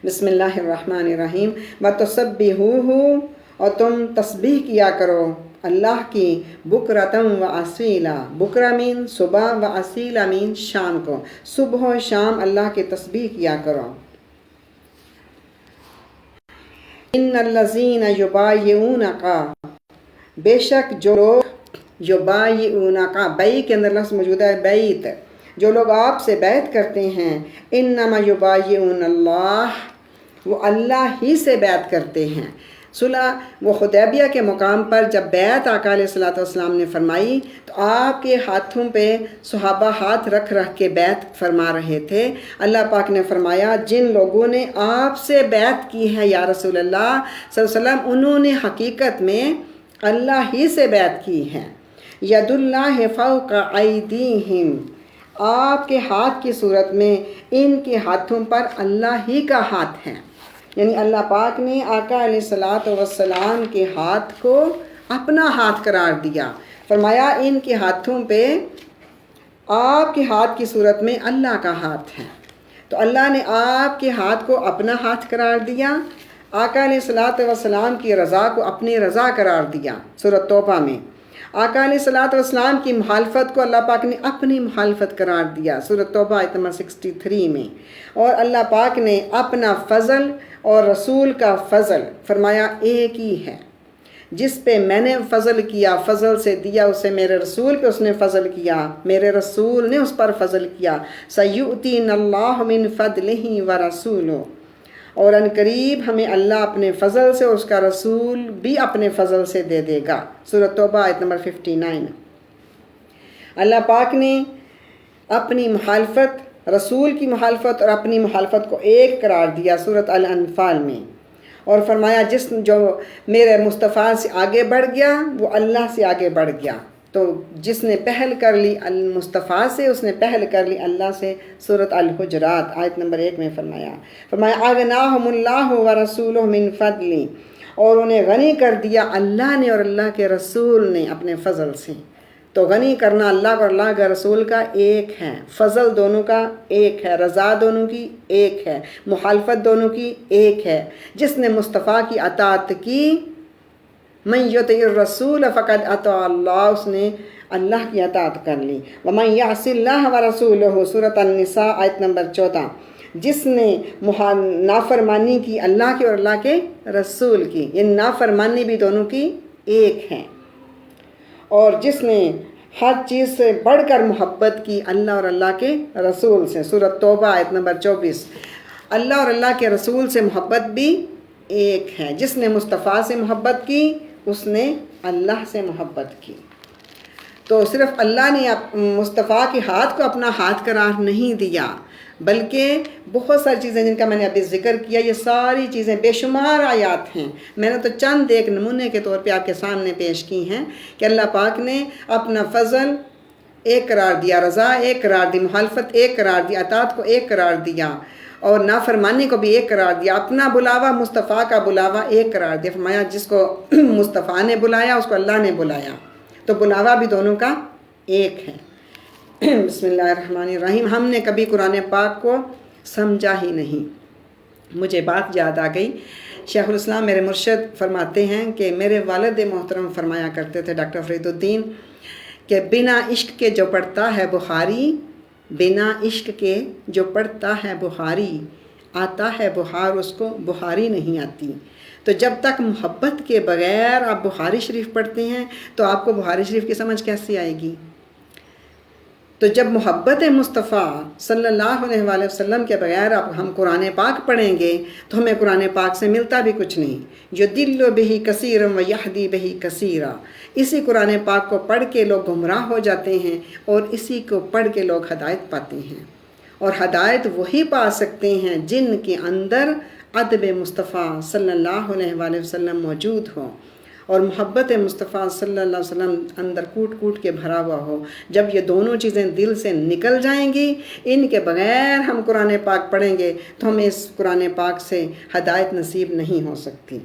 بسم اللہ الرحمن الرحیم۔ وَتُسَبِّحُوهُ، اور تم تسبیح کیا کرو اللہ کی، بکرتم و اصیلا، بکرہ مین صبح و اصیلا مین شام کو، صبح و شام اللہ کی تسبیح کیا کرو۔ ان الذین یبایعونک، بے شک جو لوگ یبایعونک، بیع کے اندر لفظ موجود ہے بیعت، جو لوگ آپ سے بیعت کرتے ہیں، انما یبایعون اللہ، وہ اللہ ہی سے بیعت کرتے ہیں۔ صلح وہ حدیبیہ کے مقام پر جب بیعت آقا علیہ الصلوۃ والسلام نے فرمائی تو آپ کے ہاتھوں پہ صحابہ ہاتھ رکھ رکھ کے بیعت فرما رہے تھے۔ اللہ پاک نے فرمایا جن لوگوں نے آپ سے بیعت کی ہے یا رسول اللہ صلی اللہ علیہ وسلم، انہوں نے حقیقت میں اللہ ہی سے بیعت کی ہے۔ ید اللہ فوق ایدیہم، آپ کے ہاتھ کی صورت میں ان کے ہاتھوں پر اللہ ہی کا ہاتھ ہے، یعنی اللہ پاک نے آقا علیہ الصلوۃ والسلام کے ہاتھ کو اپنا ہاتھ قرار دیا۔ فرمایا ان کے ہاتھوں پہ آپ کے ہاتھ کی صورت میں اللہ کا ہاتھ ہے، تو اللہ نے آپ کے ہاتھ کو اپنا ہاتھ قرار دیا، آقا علیہ الصلوۃ والسلام کی رضا کو اپنی رضا قرار دیا سورۃ توبہ میں، آقا علیہ الصلوۃ والسلام کی مخالفت کو اللہ پاک نے اپنی مخالفت قرار دیا سورۃ توبہ آیت نمبر 63 میں، اور اللہ پاک نے اپنا فضل اور رسول کا فضل فرمایا ایک ہی ہے، جس پہ میں نے فضل کیا، فضل سے دیا اسے، میرے رسول پہ اس نے فضل کیا، میرے رسول نے اس پر فضل کیا۔ سَيُؤْتِينَ اللَّهُ مِنْ فَضْلِهِ وَرَسُولُهُ، اور ان قریب ہمیں اللہ اپنے فضل سے اور اس کا رسول بھی اپنے فضل سے دے دے گا سورۃ توبہ آیت نمبر 59۔ اللہ پاک نے اپنی مخالفت، رسول کی مخالفت اور اپنی مخالفت کو ایک قرار دیا سورۃ الانفال میں، اور فرمایا جو میرے مصطفیٰ سے آگے بڑھ گیا وہ اللہ سے آگے بڑھ گیا، تو جس نے پہل کر لی المصطفیٰ سے اس نے پہل کر لی اللہ سے سورۃ الحجرات آیت نمبر 1 میں فرمایا اغناہم اللہ ورسولہ من فضلی، اور انہیں غنی کر دیا اللہ نے اور اللہ کے رسول نے اپنے فضل سے۔ تو غنی کرنا اللہ اور اللہ کے رسول کا ایک ہے، فضل دونوں کا ایک ہے، رضا دونوں کی ایک ہے، مخالفت دونوں کی ایک ہے۔ جس نے مصطفیٰ کی اطاعت کی، من یطع الرسول فقد اطاع اللہ، اس نے اللہ کی اطاعت کر لی۔ ومن یعص اللہ ورسولہ سورۃ النساء آیت نمبر 14، جس نے نافرمانی کی اللہ کی اور اللہ کے رسول کی، یہ نافرمانی بھی دونوں کی ایک ہے، اور جس نے ہر چیز سے بڑھ کر محبت کی اللہ اور اللہ کے رسول سے سورۃ توبہ آیت نمبر 24، اللہ اور اللہ کے رسول سے محبت بھی ایک ہے۔ جس نے مصطفیٰ سے محبت کی اس نے اللہ سے محبت کی۔ تو صرف اللہ نے مصطفیٰ کے ہاتھ کو اپنا ہاتھ قرار نہیں دیا، بلکہ بہت ساری چیزیں جن کا میں نے ابھی ذکر کیا، یہ ساری چیزیں بے شمار آیات ہیں، میں نے تو چند ایک نمونے کے طور پہ آپ کے سامنے پیش کی ہیں کہ اللہ پاک نے اپنا فضل ایک قرار دیا، رضا ایک قرار دی، مخالفت ایک قرار دی، اطاعت کو ایک قرار دیا، اور نافرمانی کو بھی ایک قرار دیا، اپنا بلاوا مصطفیٰ کا بلاوا ایک قرار دیا۔ فرمایا جس کو مصطفیٰ نے بلایا اس کو اللہ نے بلایا، تو بلاوا بھی دونوں کا ایک ہے۔ بسم اللہ الرحمن الرحیم۔ ہم نے کبھی قرآن پاک کو سمجھا ہی نہیں۔ مجھے بات یاد آ گئی، شیخ الاسلام میرے مرشد فرماتے ہیں کہ میرے والد محترم فرمایا کرتے تھے ڈاکٹر فرید الدین کہ بنا عشق کے جو پڑھتا ہے بخاری، بنا عشق کے جو پڑھتا ہے بخاری، آتا ہے بخار اس کو بخاری نہیں آتی۔ تو جب تک محبت کے بغیر آپ بخاری شریف پڑھتے ہیں تو آپ کو بخاری شریف کی سمجھ کیسے آئے گی؟ تو جب محبت مصطفیٰ صلی اللہ علیہ وآلہ وسلم کے بغیر ہم قرآن پاک پڑھیں گے تو ہمیں قرآن پاک سے ملتا بھی کچھ نہیں۔ یضل بہ کثیرا ویہدی بہ کثیرا، اسی قرآن پاک کو پڑھ کے لوگ گمراہ ہو جاتے ہیں اور اسی کو پڑھ کے لوگ ہدایت پاتے ہیں، اور ہدایت وہی پا سکتے ہیں جن کے اندر ادب مصطفیٰ صلی اللہ علیہ وآلہ وسلم موجود ہو، اور محبت مصطفیٰ صلی اللہ علیہ وسلم اندر کوٹ کوٹ کے بھرا ہوا ہو۔ جب یہ دونوں چیزیں دل سے نکل جائیں گی، ان کے بغیر ہم قرآن پاک پڑھیں گے تو ہمیں اس قرآن پاک سے ہدایت نصیب نہیں ہو سکتی۔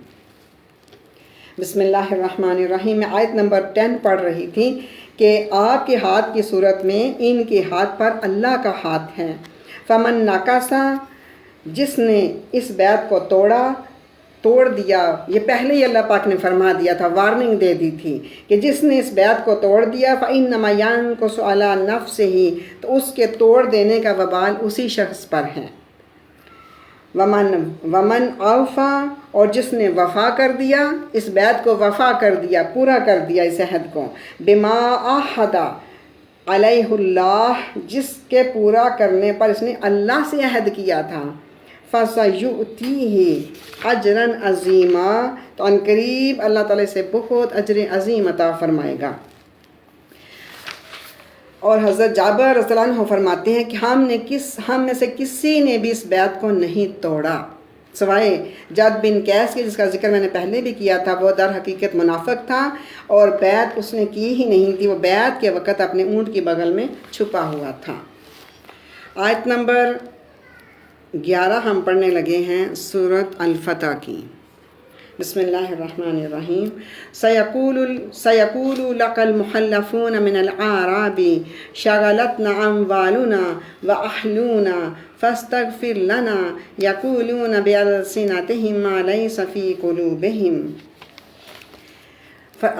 بسم اللہ الرحمن الرحیم۔ میں آیت نمبر 10 پڑھ رہی تھی کہ آپ کے ہاتھ کی صورت میں ان کے ہاتھ پر اللہ کا ہاتھ ہے۔ فمن ناکاسا، جس نے اس بیعت کو توڑ دیا، یہ پہلے ہی اللہ پاک نے فرما دیا تھا، وارننگ دے دی تھی کہ جس نے اس بیعت کو توڑ دیا فَإِنَّمَا يَنْقُصُ عَلَىٰ نَفْسِهِ، تو اس کے توڑ دینے کا وبال اسی شخص پر ہے۔ ومن اوفا، اور جس نے وفا کر دیا، اس بیعت کو وفا کر دیا، پورا کر دیا اس عہد کو، بما عاہد علیہ اللہ، جس کے پورا کرنے پر اس نے اللہ سے عہد کیا تھا، فَسَيُؤْتِيهِ أَجْرًا عَظِيمًا، تو ان قریب اللہ تعالیٰ سے بہت اجر عظیم عطا فرمائے گا۔ اور حضرت جابر رضی اللہ عنہ فرماتے ہیں کہ ہم میں سے کسی نے بھی اس بیعت کو نہیں توڑا سوائے جد بن قیس کے، جس کا ذکر میں نے پہلے بھی کیا تھا۔ وہ در حقیقت منافق تھا اور بیعت اس نے کی ہی نہیں تھی، وہ بیعت کے وقت اپنے اونٹ کی بغل میں چھپا ہوا تھا۔ آیت نمبر 11 ہم پڑھنے لگے ہیں سورۃ الفتح کی۔ بسم اللہ الرحمن الرحیم۔ سَيَقُولُ لَكَ الْمُخَلَّفُونَ مِنَ الْأَعْرَابِ شَغَلَتْنَا أَمْوَالُنَا وَأَهْلُونَا فَاسْتَغْفِرْ لَنَا يَقُولُونَ بِأَلْسِنَتِهِم مَّا لَيْسَ فِي قُلُوبِهِمْ۔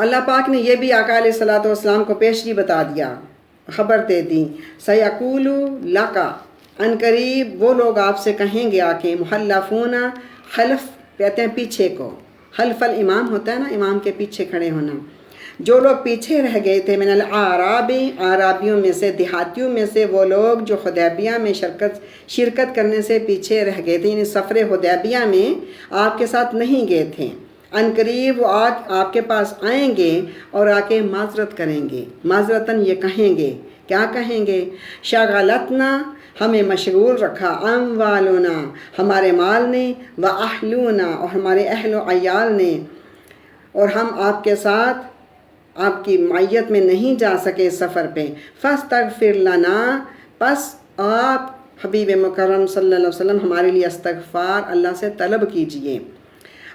اللہ پاک نے یہ بھی آقا علیہ الصلوۃ والسلام کو پیشگی بتا دیا، خبر دے دی۔ سَيَقُولُ لَكَ، ان قریب وہ لوگ آپ سے کہیں گے آ کے، محلفون، خلف کہتے ہیں پیچھے کو، خلف الامام ہوتا ہے نا، امام کے پیچھے کھڑے ہونا۔ جو لوگ پیچھے رہ گئے تھے، من الاعراب، عرابیوں میں سے، دیہاتیوں میں سے، وہ لوگ جو حدیبیہ میں شرکت کرنے سے پیچھے رہ گئے تھے، یعنی سفر حدیبیہ میں آپ کے ساتھ نہیں گئے تھے، ان قریب وہ آپ کے پاس آئیں گے اور آ کے معذرت کریں گے۔ معذرتاً یہ کہیں گے، کیا کہیں گے؟ شغلتنا، ہمیں مشغول رکھا، اموالنا، ہمارے مال نے، واہلونا، اور ہمارے اہل و عیال نے، اور ہم آپ کے ساتھ آپ کی معیت میں نہیں جا سکے سفر پہ۔ فاستغفر لنا، پس آپ حبیب مکرم صلی اللہ علیہ وسلم ہمارے لیے استغفار اللہ سے طلب کیجئے۔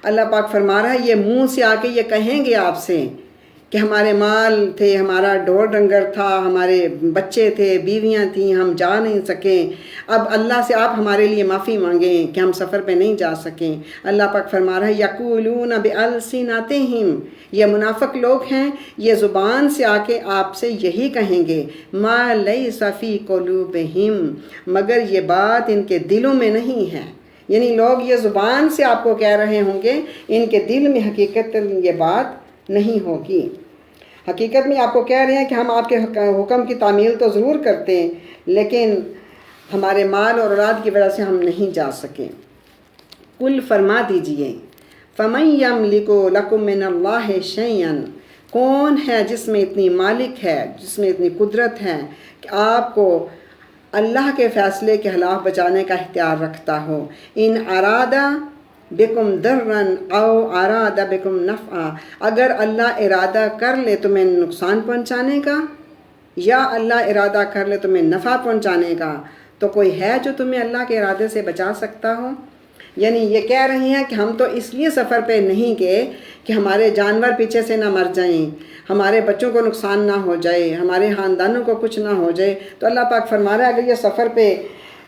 اللہ پاک فرما رہا ہے یہ منہ سے آ کے یہ کہیں گے آپ سے کہ ہمارے مال تھے، ہمارا ڈھور ڈنگر تھا، ہمارے بچے تھے، بیویاں تھیں، ہم جا نہیں سکیں، اب اللہ سے آپ ہمارے لیے معافی مانگیں کہ ہم سفر پہ نہیں جا سکیں۔ اللہ پاک فرما رہا ہے یقولون بألسنتہم، یہ منافق لوگ ہیں، یہ زبان سے آ کے آپ سے یہی کہیں گے، ما لیس فی قلوبہم، مگر یہ بات ان کے دلوں میں نہیں ہے۔ یعنی لوگ یہ زبان سے آپ کو کہہ رہے ہوں گے، ان کے دل میں حقیقت یہ بات نہیں ہوگی۔ حقیقت میں آپ کو کہہ رہے ہیں کہ ہم آپ کے حکم کی تعمیل تو ضرور کرتے ہیں، لیکن ہمارے مال اور اولاد کی وجہ سے ہم نہیں جا سکے۔ قل، فرما دیجئے، فَمَن يَمْلِكُ لَكُم مِّنَ اللَّهِ شَيْئًا، کون ہے جس میں اتنی مالک ہے، جس میں اتنی قدرت ہے کہ آپ کو اللہ کے فیصلے کے خلاف بچانے کا اختیار رکھتا ہو۔ ان ارادہ بکم درن او ارادہ بکم نفعا، اگر اللہ ارادہ کر لے تمہیں نقصان پہنچانے کا یا اللہ ارادہ کر لے تمہیں نفع پہنچانے کا، تو کوئی ہے جو تمہیں اللہ کے ارادے سے بچا سکتا ہو؟ یعنی یہ کہہ رہی ہیں کہ ہم تو اس لیے سفر پہ نہیں گئے کہ ہمارے جانور پیچھے سے نہ مر جائیں، ہمارے بچوں کو نقصان نہ ہو جائے، ہمارے خاندانوں کو کچھ نہ ہو جائے۔ تو اللہ پاک فرما رہا ہے اگر یہ سفر پہ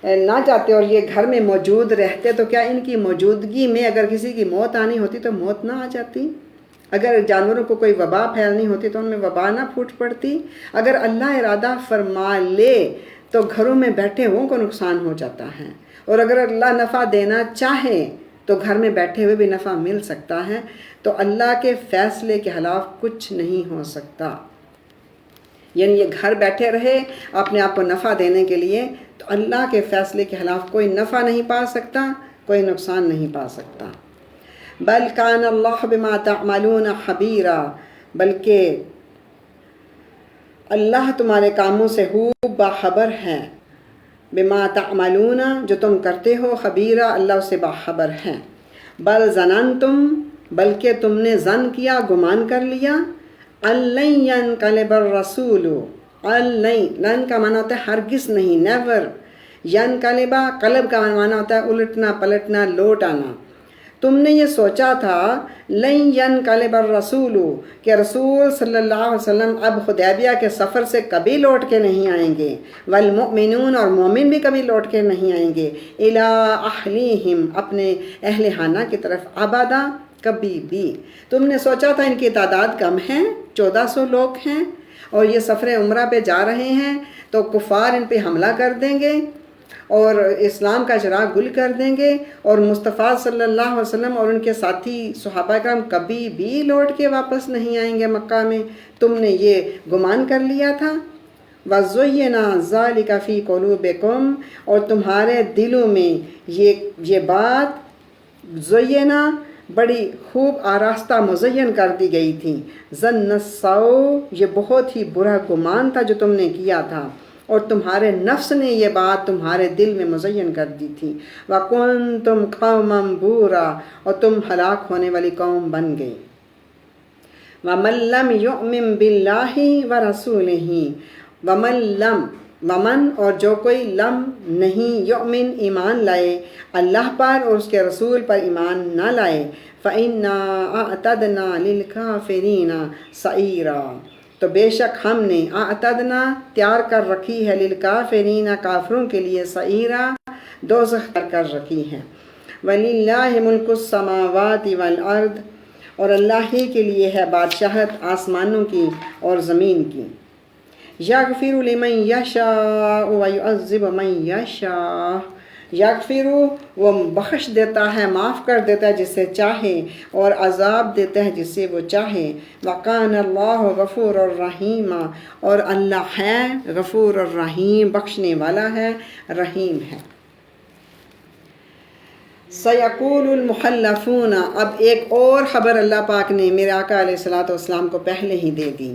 نہ جاتے اور یہ گھر میں موجود رہتے تو کیا ان کی موجودگی میں اگر کسی کی موت آنی ہوتی تو موت نہ آ جاتی؟ اگر جانوروں کو کوئی وبا پھیلنی ہوتی تو ان میں وبا نہ پھوٹ پڑتی؟ اگر اللہ ارادہ فرما لے تو گھروں میں بیٹھے ہوں کو نقصان ہو جاتا ہے، اور اگر اللہ نفع دینا چاہے تو گھر میں بیٹھے ہوئے بھی نفع مل سکتا ہے۔ تو اللہ کے فیصلے کے خلاف کچھ نہیں ہو سکتا۔ یعنی یہ گھر بیٹھے رہے اپنے آپ کو نفع دینے کے لیے، تو اللہ کے فیصلے کے خلاف کوئی نفع نہیں پا سکتا، کوئی نقصان نہیں پا سکتا۔ بل کان اللہ بما تعملون خبیرا، بلکہ اللہ تمہارے کاموں سے خوب باخبر ہے، بما تعملون، جو تم کرتے ہو، خبیرا، اللہ اس سے باخبر ہے۔ بل ظننتم، بلکہ تم نے ظن کیا، گمان کر لیا، لن ينقلب الرسول، لن کا معنی ہوتا ہے ہرگز نہیں، نیور، ینقلبا، قلب کا معنی ہوتا ہے الٹنا پلٹنا، لوٹ آنا۔ تم نے یہ سوچا تھا لن ينقلب الرسول، کہ رسول صلی اللہ علیہ وسلم اب حدیبیہ کے سفر سے کبھی لوٹ کے نہیں آئیں گے، والمؤمنون، اور مومن بھی کبھی لوٹ کے نہیں آئیں گے، الی اہلیہم، اپنے اہل خانہ کی طرف، ابدا، کبھی بھی۔ تم نے سوچا تھا ان کی تعداد کم ہے، 1400 لوگ ہیں، اور یہ سفر عمرہ پہ جا رہے ہیں تو کفار ان پہ حملہ کر دیں گے، اور اسلام کا چراغ گل کر دیں گے، اور مصطفیٰ صلی اللہ علیہ وسلم اور ان کے ساتھی صحابہ کرام کبھی بھی لوٹ کے واپس نہیں آئیں گے مکہ میں، تم نے یہ گمان کر لیا تھا۔ وَزُيِّنَ ذَلِكَ فِي قُلُوبِكُمْ، اور تمہارے دلوں میں یہ بات زینا بڑی خوب آراستہ مزین کر دی گئی تھی۔ ظن السوء، یہ بہت ہی برا گمان تھا جو تم نے کیا تھا، اور تمہارے نفس نے یہ بات تمہارے دل میں مزین کر دی تھی۔ وَكُنْتُمْ قَوْمًا بُورًا، اور تم ہلاک ہونے والی قوم بن گئے۔ وَمَن لَّمْ يُؤْمِن بِاللَّهِ وَرَسُولِهِ، ومن اور جو کوئی لم نہیں یؤمن ایمان لائے اللہ پر اور اس کے رسول پر ایمان نہ لائے، فَإِنَّا أَعْتَدْنَا لِلْكَافِرِينَ سَعِيرًا، تو بے شک ہم نے اعتدنا تیار کر رکھی ہے للکافرین کافروں کے لیے سعیرا دوزخ تیار کر رکھی ہے۔ وَلِلَّهِ مُلْكُ السَّمَاوَاتِ وَالْأَرْضِ، اور اللہ ہی کے لیے ہے بادشاہت آسمانوں کی اور زمین کی۔ یغفر لمن یشاء ویعذب من یشاء، یغفر وہ بخش دیتا ہے، معاف کر دیتا ہے جسے چاہے، اور عذاب دیتا ہے جسے وہ چاہے۔ وَقَانَ اللَّهُ غَفُورًا رَحِيمًا، اور اللہ ہے غفور الرحیم، بخشنے والا ہے، رحیم ہے۔ سَيَقُولُ الْمُخَلَّفُونَ، اب ایک اور خبر اللہ پاک نے میرے آقا علیہ الصلوۃ والسلام کو پہلے ہی دے دی۔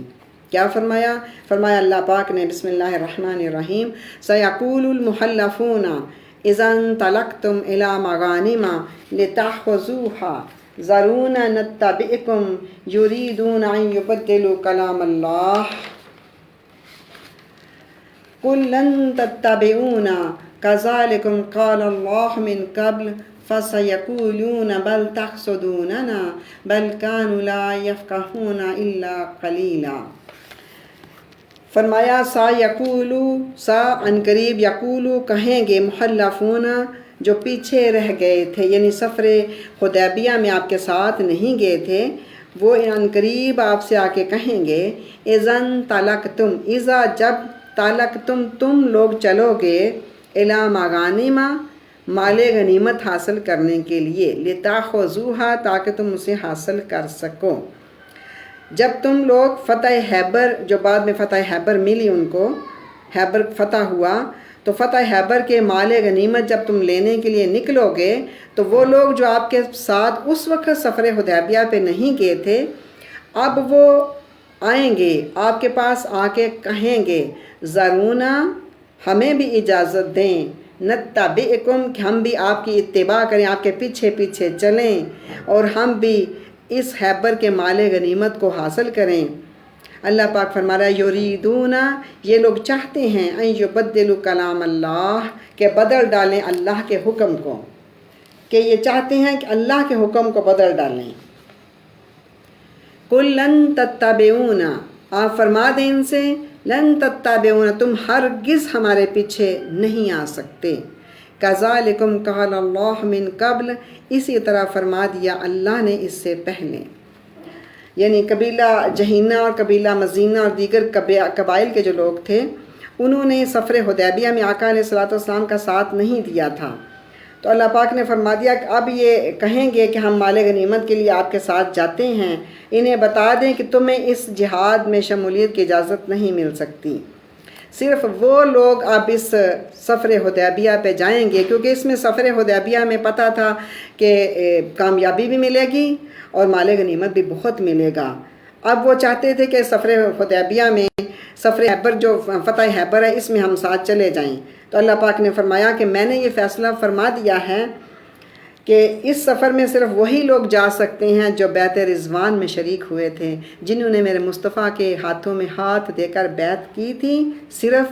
کیا فرمایا؟ فرمایا اللہ پاک نے، بسم اللہ الرحمن الرحیم، سَيَقُولُ الْمُخَلَّفُونَ إِذَا انطَلَقْتُمْ إِلَىٰ مَغَانِمَ لِتَأْخُذُوهَا ذَرُونَا نَتَّبِعْكُمْ يُرِيدُونَ أَن يُبَدِّلُوا كَلَامَ اللَّهِ قُل لَّن تَتَّبِعُونَا كَذَٰلِكُمْ قَالَ اللَّهُ مِن قَبْلُ فَسَيَقُولُونَ بَلْ تَحْسُدُونَنَا بَلْ كَانُوا لَا يَفْقَهُونَ إِلَّا قَلِيلًا۔ فرمایا سا عنقریب یقولو کہیں گے محلفون جو پیچھے رہ گئے تھے، یعنی سفر حدیبیہ میں آپ کے ساتھ نہیں گئے تھے، وہ عنقریب آپ سے آ کے کہیں گے اذن طلقتم، اذا جب طلقتم تم لوگ چلو گے الی مغانم مال غنیمت حاصل کرنے کے لیے، لتاخذوها تاکہ تم اسے حاصل کر سکو۔ جب تم لوگ فتح خیبر، جو بعد میں فتح خیبر ملی ان کو، خیبر فتح ہوا، تو فتح خیبر کے مال غنیمت جب تم لینے کے لیے نکلو گے تو وہ لوگ جو آپ کے ساتھ اس وقت سفر حدیبیہ پہ نہیں گئے تھے، اب وہ آئیں گے آپ کے پاس، آ کے کہیں گے ذرونا ہمیں بھی اجازت دیں، نتبعکم کہ ہم بھی آپ کی اتباع کریں، آپ کے پیچھے پیچھے چلیں، اور ہم بھی اس خیبر کے مال غنیمت کو حاصل کریں۔ اللہ پاک فرما رہا ہے یریدون، یہ لوگ چاہتے ہیں ان یبدلوا کلام اللہ، کہ بدل ڈالیں اللہ کے حکم کو، کہ یہ چاہتے ہیں کہ اللہ کے حکم کو بدل ڈالیں۔ قل لن تتبعون، آپ فرما دیں ان سے لن تتبعون، تم ہرگز ہمارے پیچھے نہیں آ سکتے۔ کذالکم قال اللہ من قبل، اسی طرح فرما دیا اللہ نے اس سے پہلے، یعنی قبیلہ جہینہ اور قبیلہ مزینہ اور دیگر قبائل کے جو لوگ تھے، انہوں نے سفر حدیبیہ میں آقا علیہ الصلوۃ والسلام کا ساتھ نہیں دیا تھا، تو اللہ پاک نے فرما دیا کہ اب یہ کہیں گے کہ ہم مال غنیمت کے لیے آپ کے ساتھ جاتے ہیں، انہیں بتا دیں کہ تمہیں اس جہاد میں شمولیت کی اجازت نہیں مل سکتی، صرف وہ لوگ اب اس سفر حدیبیہ پہ جائیں گے، کیونکہ اس میں سفر حدیبیہ میں پتہ تھا کہ کامیابی بھی ملے گی اور مال غنیمت بھی بہت ملے گا۔ اب وہ چاہتے تھے کہ سفر حدیبیہ میں، سفر خیبر جو فتح خیبر ہے، اس میں ہم ساتھ چلے جائیں، تو اللہ پاک نے فرمایا کہ میں نے یہ فیصلہ فرما دیا ہے کہ اس سفر میں صرف وہی لوگ جا سکتے ہیں جو بیعت رضوان میں شریک ہوئے تھے، جنہوں نے میرے مصطفیٰ کے ہاتھوں میں ہاتھ دے کر بیعت کی تھی، صرف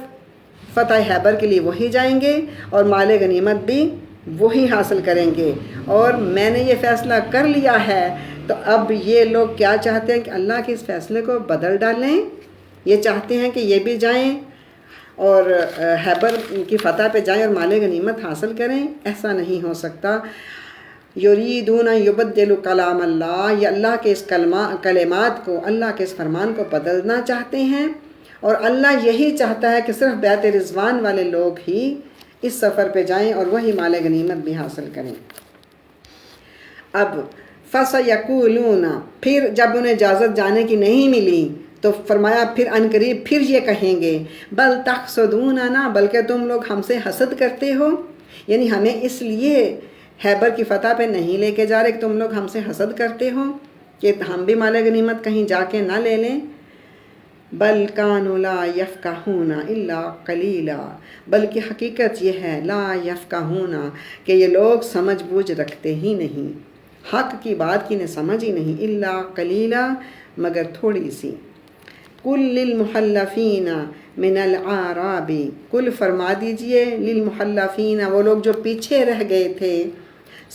فتح خیبر کے لیے وہی جائیں گے اور مال غنیمت بھی وہی حاصل کریں گے۔ اور میں نے یہ فیصلہ کر لیا ہے، تو اب یہ لوگ کیا چاہتے ہیں کہ اللہ کے اس فیصلے کو بدل ڈالیں، یہ چاہتے ہیں کہ یہ بھی جائیں اور خیبر کی فتح پہ جائیں اور مال غنیمت حاصل کریں، ایسا نہیں ہو سکتا۔ یریدون یبدلوا کلام اللہ، یہ اللہ کے اس کلمات کو، اللہ کے اس فرمان کو بدلنا چاہتے ہیں، اور اللہ یہی چاہتا ہے کہ صرف بیعت رضوان والے لوگ ہی اس سفر پہ جائیں اور وہی مال غنیمت بھی حاصل کریں۔ اب فَسَيَقُولُونَ، پھر جب انہیں اجازت جانے کی نہیں ملی تو فرمایا پھر عنقریب پھر یہ کہیں گے بل تحسدوننا، بلکہ تم لوگ ہم سے حسد کرتے ہو، یعنی ہمیں اس لیے خیبر کی فتح پہ نہیں لے کے جا رہے کہ تم لوگ ہم سے حسد کرتے ہو کہ ہم بھی مال غنیمت کہیں جا کے نہ لے لیں۔ بل کانوا لا یفقہون الا قلیلا، بلکہ حقیقت یہ ہے لا یفقہون کہ یہ لوگ سمجھ بوجھ رکھتے ہی نہیں، حق کی بات کی انہیں سمجھ ہی نہیں، الا قلیلا مگر تھوڑی سی۔ قل للمحلفین من الاعراب، کل فرما دیجئے للمحلفین، وہ لوگ جو پیچھے رہ گئے تھے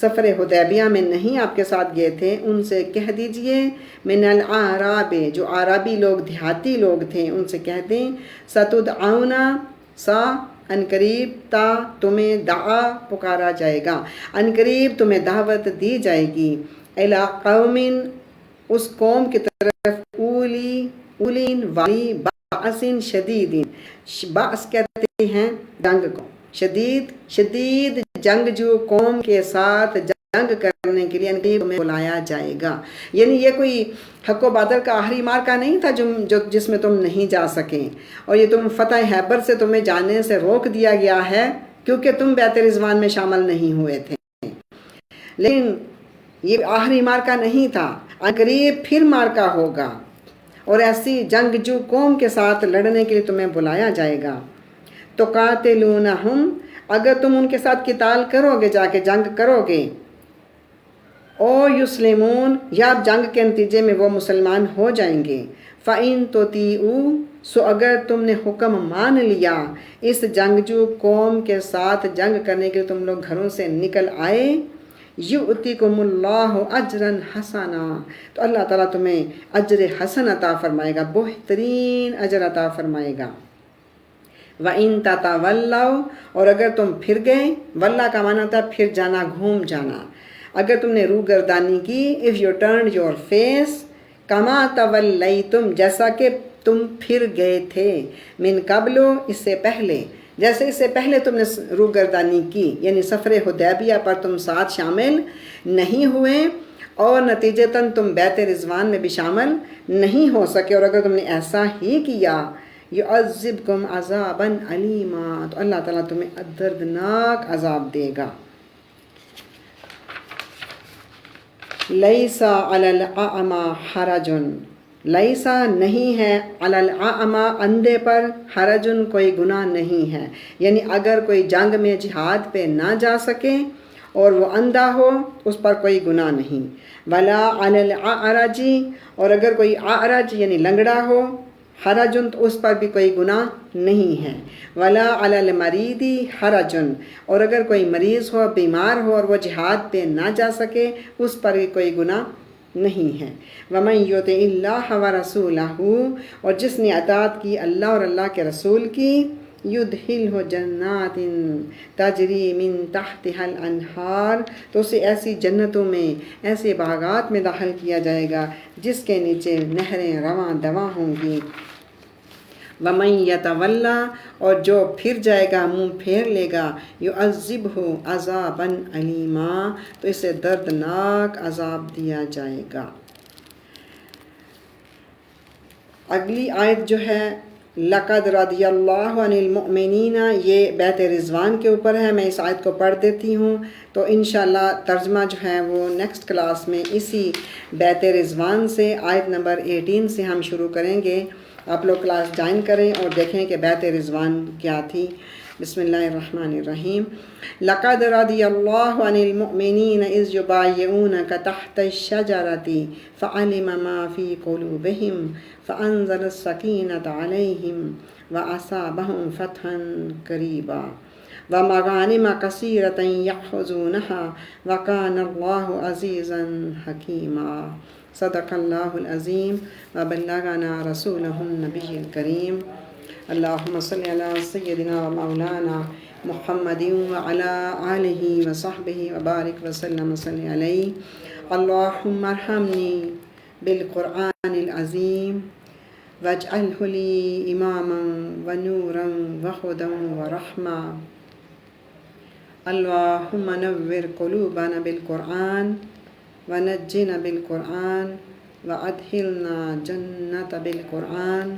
سفر حدیبیہ میں نہیں آپ کے ساتھ گئے تھے، ان سے کہہ دیجئے من الاعراب، جو عربی لوگ دیہاتی لوگ تھے ان سے کہہ دیں ستدعون، سا عنقریب، تا تمہیں دعا پکارا جائے گا، عنقریب تمہیں دعوت دی جائے گی، الی قوم اس قوم کی طرف اولین والی بأسن شدید، بأس کہتے ہیں جنگ کو، شدید جنگ جو قوم کے ساتھ جنگ کرنے کے لیے عنقریب میں بلایا جائے گا، یعنی یہ کوئی حق و باطل کا آخری مارکہ نہیں تھا جس میں تم نہیں جا سکیں، اور یہ تم فتح خیبر سے تمہیں جانے سے روک دیا گیا ہے کیونکہ تم بیعت رضوان میں شامل نہیں ہوئے تھے، لیکن یہ آخری مارکہ نہیں تھا، عنقریب پھر مارکہ ہوگا اور ایسی جنگجو قوم کے ساتھ لڑنے کے لیے تمہیں بلایا جائے گا۔ تو قاتلونہم، اگر تم ان کے ساتھ قتال کرو گے، جا کے جنگ کرو گے، او یسلمون، یا جنگ کے نتیجے میں وہ مسلمان ہو جائیں گے، فَإِن تُطِیعُوا، سو اگر تم نے حکم مان لیا اس جنگجو قوم کے ساتھ جنگ کرنے کے لیے تم لوگ گھروں سے نکل آئے، یؤتکم اللہ اجرا حسنا، تو اللہ تعالیٰ تمہیں اجر حسن عطا فرمائے گا، بہترین اجر عطا فرمائے گا۔ وَإِن تَتَوَلَّوْا، اور اگر تم پھر گئے، واللہ کا معنی ہوتا ہے پھر جانا، گھوم جانا، اگر تم نے روح گردانی کی، if you turned your face، کما تولیتم، جیسا کہ تم پھر گئے تھے، من قبل، اس سے پہلے، جیسے اس سے پہلے تم نے روح گردانی کی، یعنی سفر حدیبیہ پر تم ساتھ شامل نہیں ہوئے اور نتیجتاً تم بیعت رضوان میں بھی شامل نہیں ہو سکے، اور اگر تم نے ایسا ہی کیا، یعذبکم عذابا علیما، تو اللہ تعالیٰ تمہیں دردناک عذاب دے گا۔ لیسا علی الاعمی حرج، لیسا نہیں ہے علی الاعمی اندھے پر، حرجن کوئی گناہ نہیں ہے، یعنی اگر کوئی جنگ میں جہاد پہ نہ جا سکے اور وہ اندھا ہو اس پر کوئی گناہ نہیں، ولا علی الاعرج، اور اگر کوئی اعرج یعنی لنگڑا ہو، حرجن تو اس پر بھی کوئی گناہ نہیں ہے، ولا علی المریض حرجن، اور اگر کوئی مریض ہو، بیمار ہو اور وہ جہاد پہ نہ جا سکے اس پر بھی کوئی گناہ نہیں ہے۔ وَمَن يُطِعِ اللَّهَ وَرَسُولَهُ، اور جس نے اطاعت کی اللہ اور اللہ کے رسول کی، يُدْخِلْهُ جَنَّاتٍ تَجْرِي مِن تَحْتِهَا الْأَنْهَارُ، تو اسے ایسی جنتوں میں، ایسے باغات میں داخل کیا جائے گا جس کے نیچے نہریں رواں دواں ہوں گی۔ وَمَن يَتَوَلَّ، اور جو پھر جائے گا، منہ پھیر لے گا، يُعَذِّبْهُ عَذَابًا عَلِيمًا، تو اسے دردناک عذاب دیا جائے گا۔ اگلی آیت جو ہے لَقَدْ رَضِيَ اللَّهُ عَنِ الْمُؤْمِنِينَ، یہ بیعت رضوان کے اوپر ہے، میں اس آیت کو پڑھ دیتی ہوں، تو انشاءاللہ ترجمہ جو ہے وہ نیکسٹ کلاس میں اسی بیعت رضوان سے آیت نمبر 18 سے ہم شروع کریں گے۔ آپ لوگ کلاس جوائن کریں اور دیکھیں کہ بیعت رضوان کیا تھی۔ بسم اللہ الرحمن الرحیم۔ لَقَدْ رَضِيَ اللَّهُ عَنِ الْمُؤْمِنِينَ إِذْ يُبَايِعُونَكَ تَحْتَ الشَّجَرَةِ فَعَلِمَ مَا فِي قُلُوبِهِمْ فَأَنزَلَ السَّكِينَةَ عَلَيْهِمْ وَأَصَابَهُمْ فَتْحًا قَرِيبًا وَمَغَانِمَ كَثِيرَةً يَأْخُذُونَهَا وَكَانَ اللَّهُ عَزِيزًا حَكِيمًا۔ صدق اللہ العظیم وبلغنا رسولہ النبی الکریم۔ اللہم صلی علی سیدنا و مولانا محمد وعلی آلہ وصحبہ وبارک وسلم صلی علیہ۔ اللہم ارحمنی بالقرآن العظیم واجعلہ لی اماما ونورا وہدی ورحمہ۔ اللہم نور قلوبنا بالقرآن ونجنا بالقرآن وادخلنا جنت بالقرآن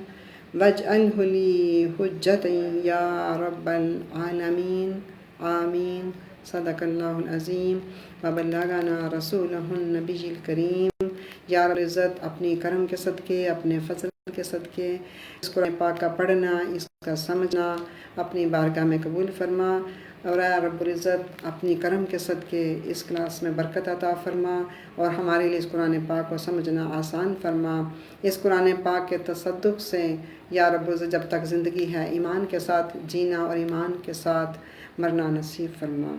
واجعلہ لی حجۃ یا رب العالمین آمین۔ صدق اللہ العظیم وبلغنا رسولہ النبی الکریم۔ یا رب العزت اپنی کرم کے صدقے، اپنے فضل کے صدقے اس قرآن پاک کا پڑھنا، اس کا سمجھنا اپنی بارگاہ میں قبول فرما، اور اے رب العزت اپنی کرم کے صدقے اس کلاس میں برکت عطا فرما اور ہمارے لیے اس قرآن پاک کو سمجھنا آسان فرما۔ اس قرآن پاک کے تصدق سے یا رب العزت جب تک زندگی ہے ایمان کے ساتھ جینا اور ایمان کے ساتھ مرنا نصیب فرما۔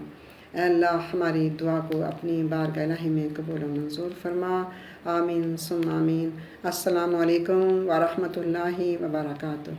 اے اللہ ہماری دعا کو اپنی بارگاہ الہی میں قبول و منظور فرما۔ آمین ثم آمین۔ السلام علیکم ورحمۃ اللہ وبرکاتہ۔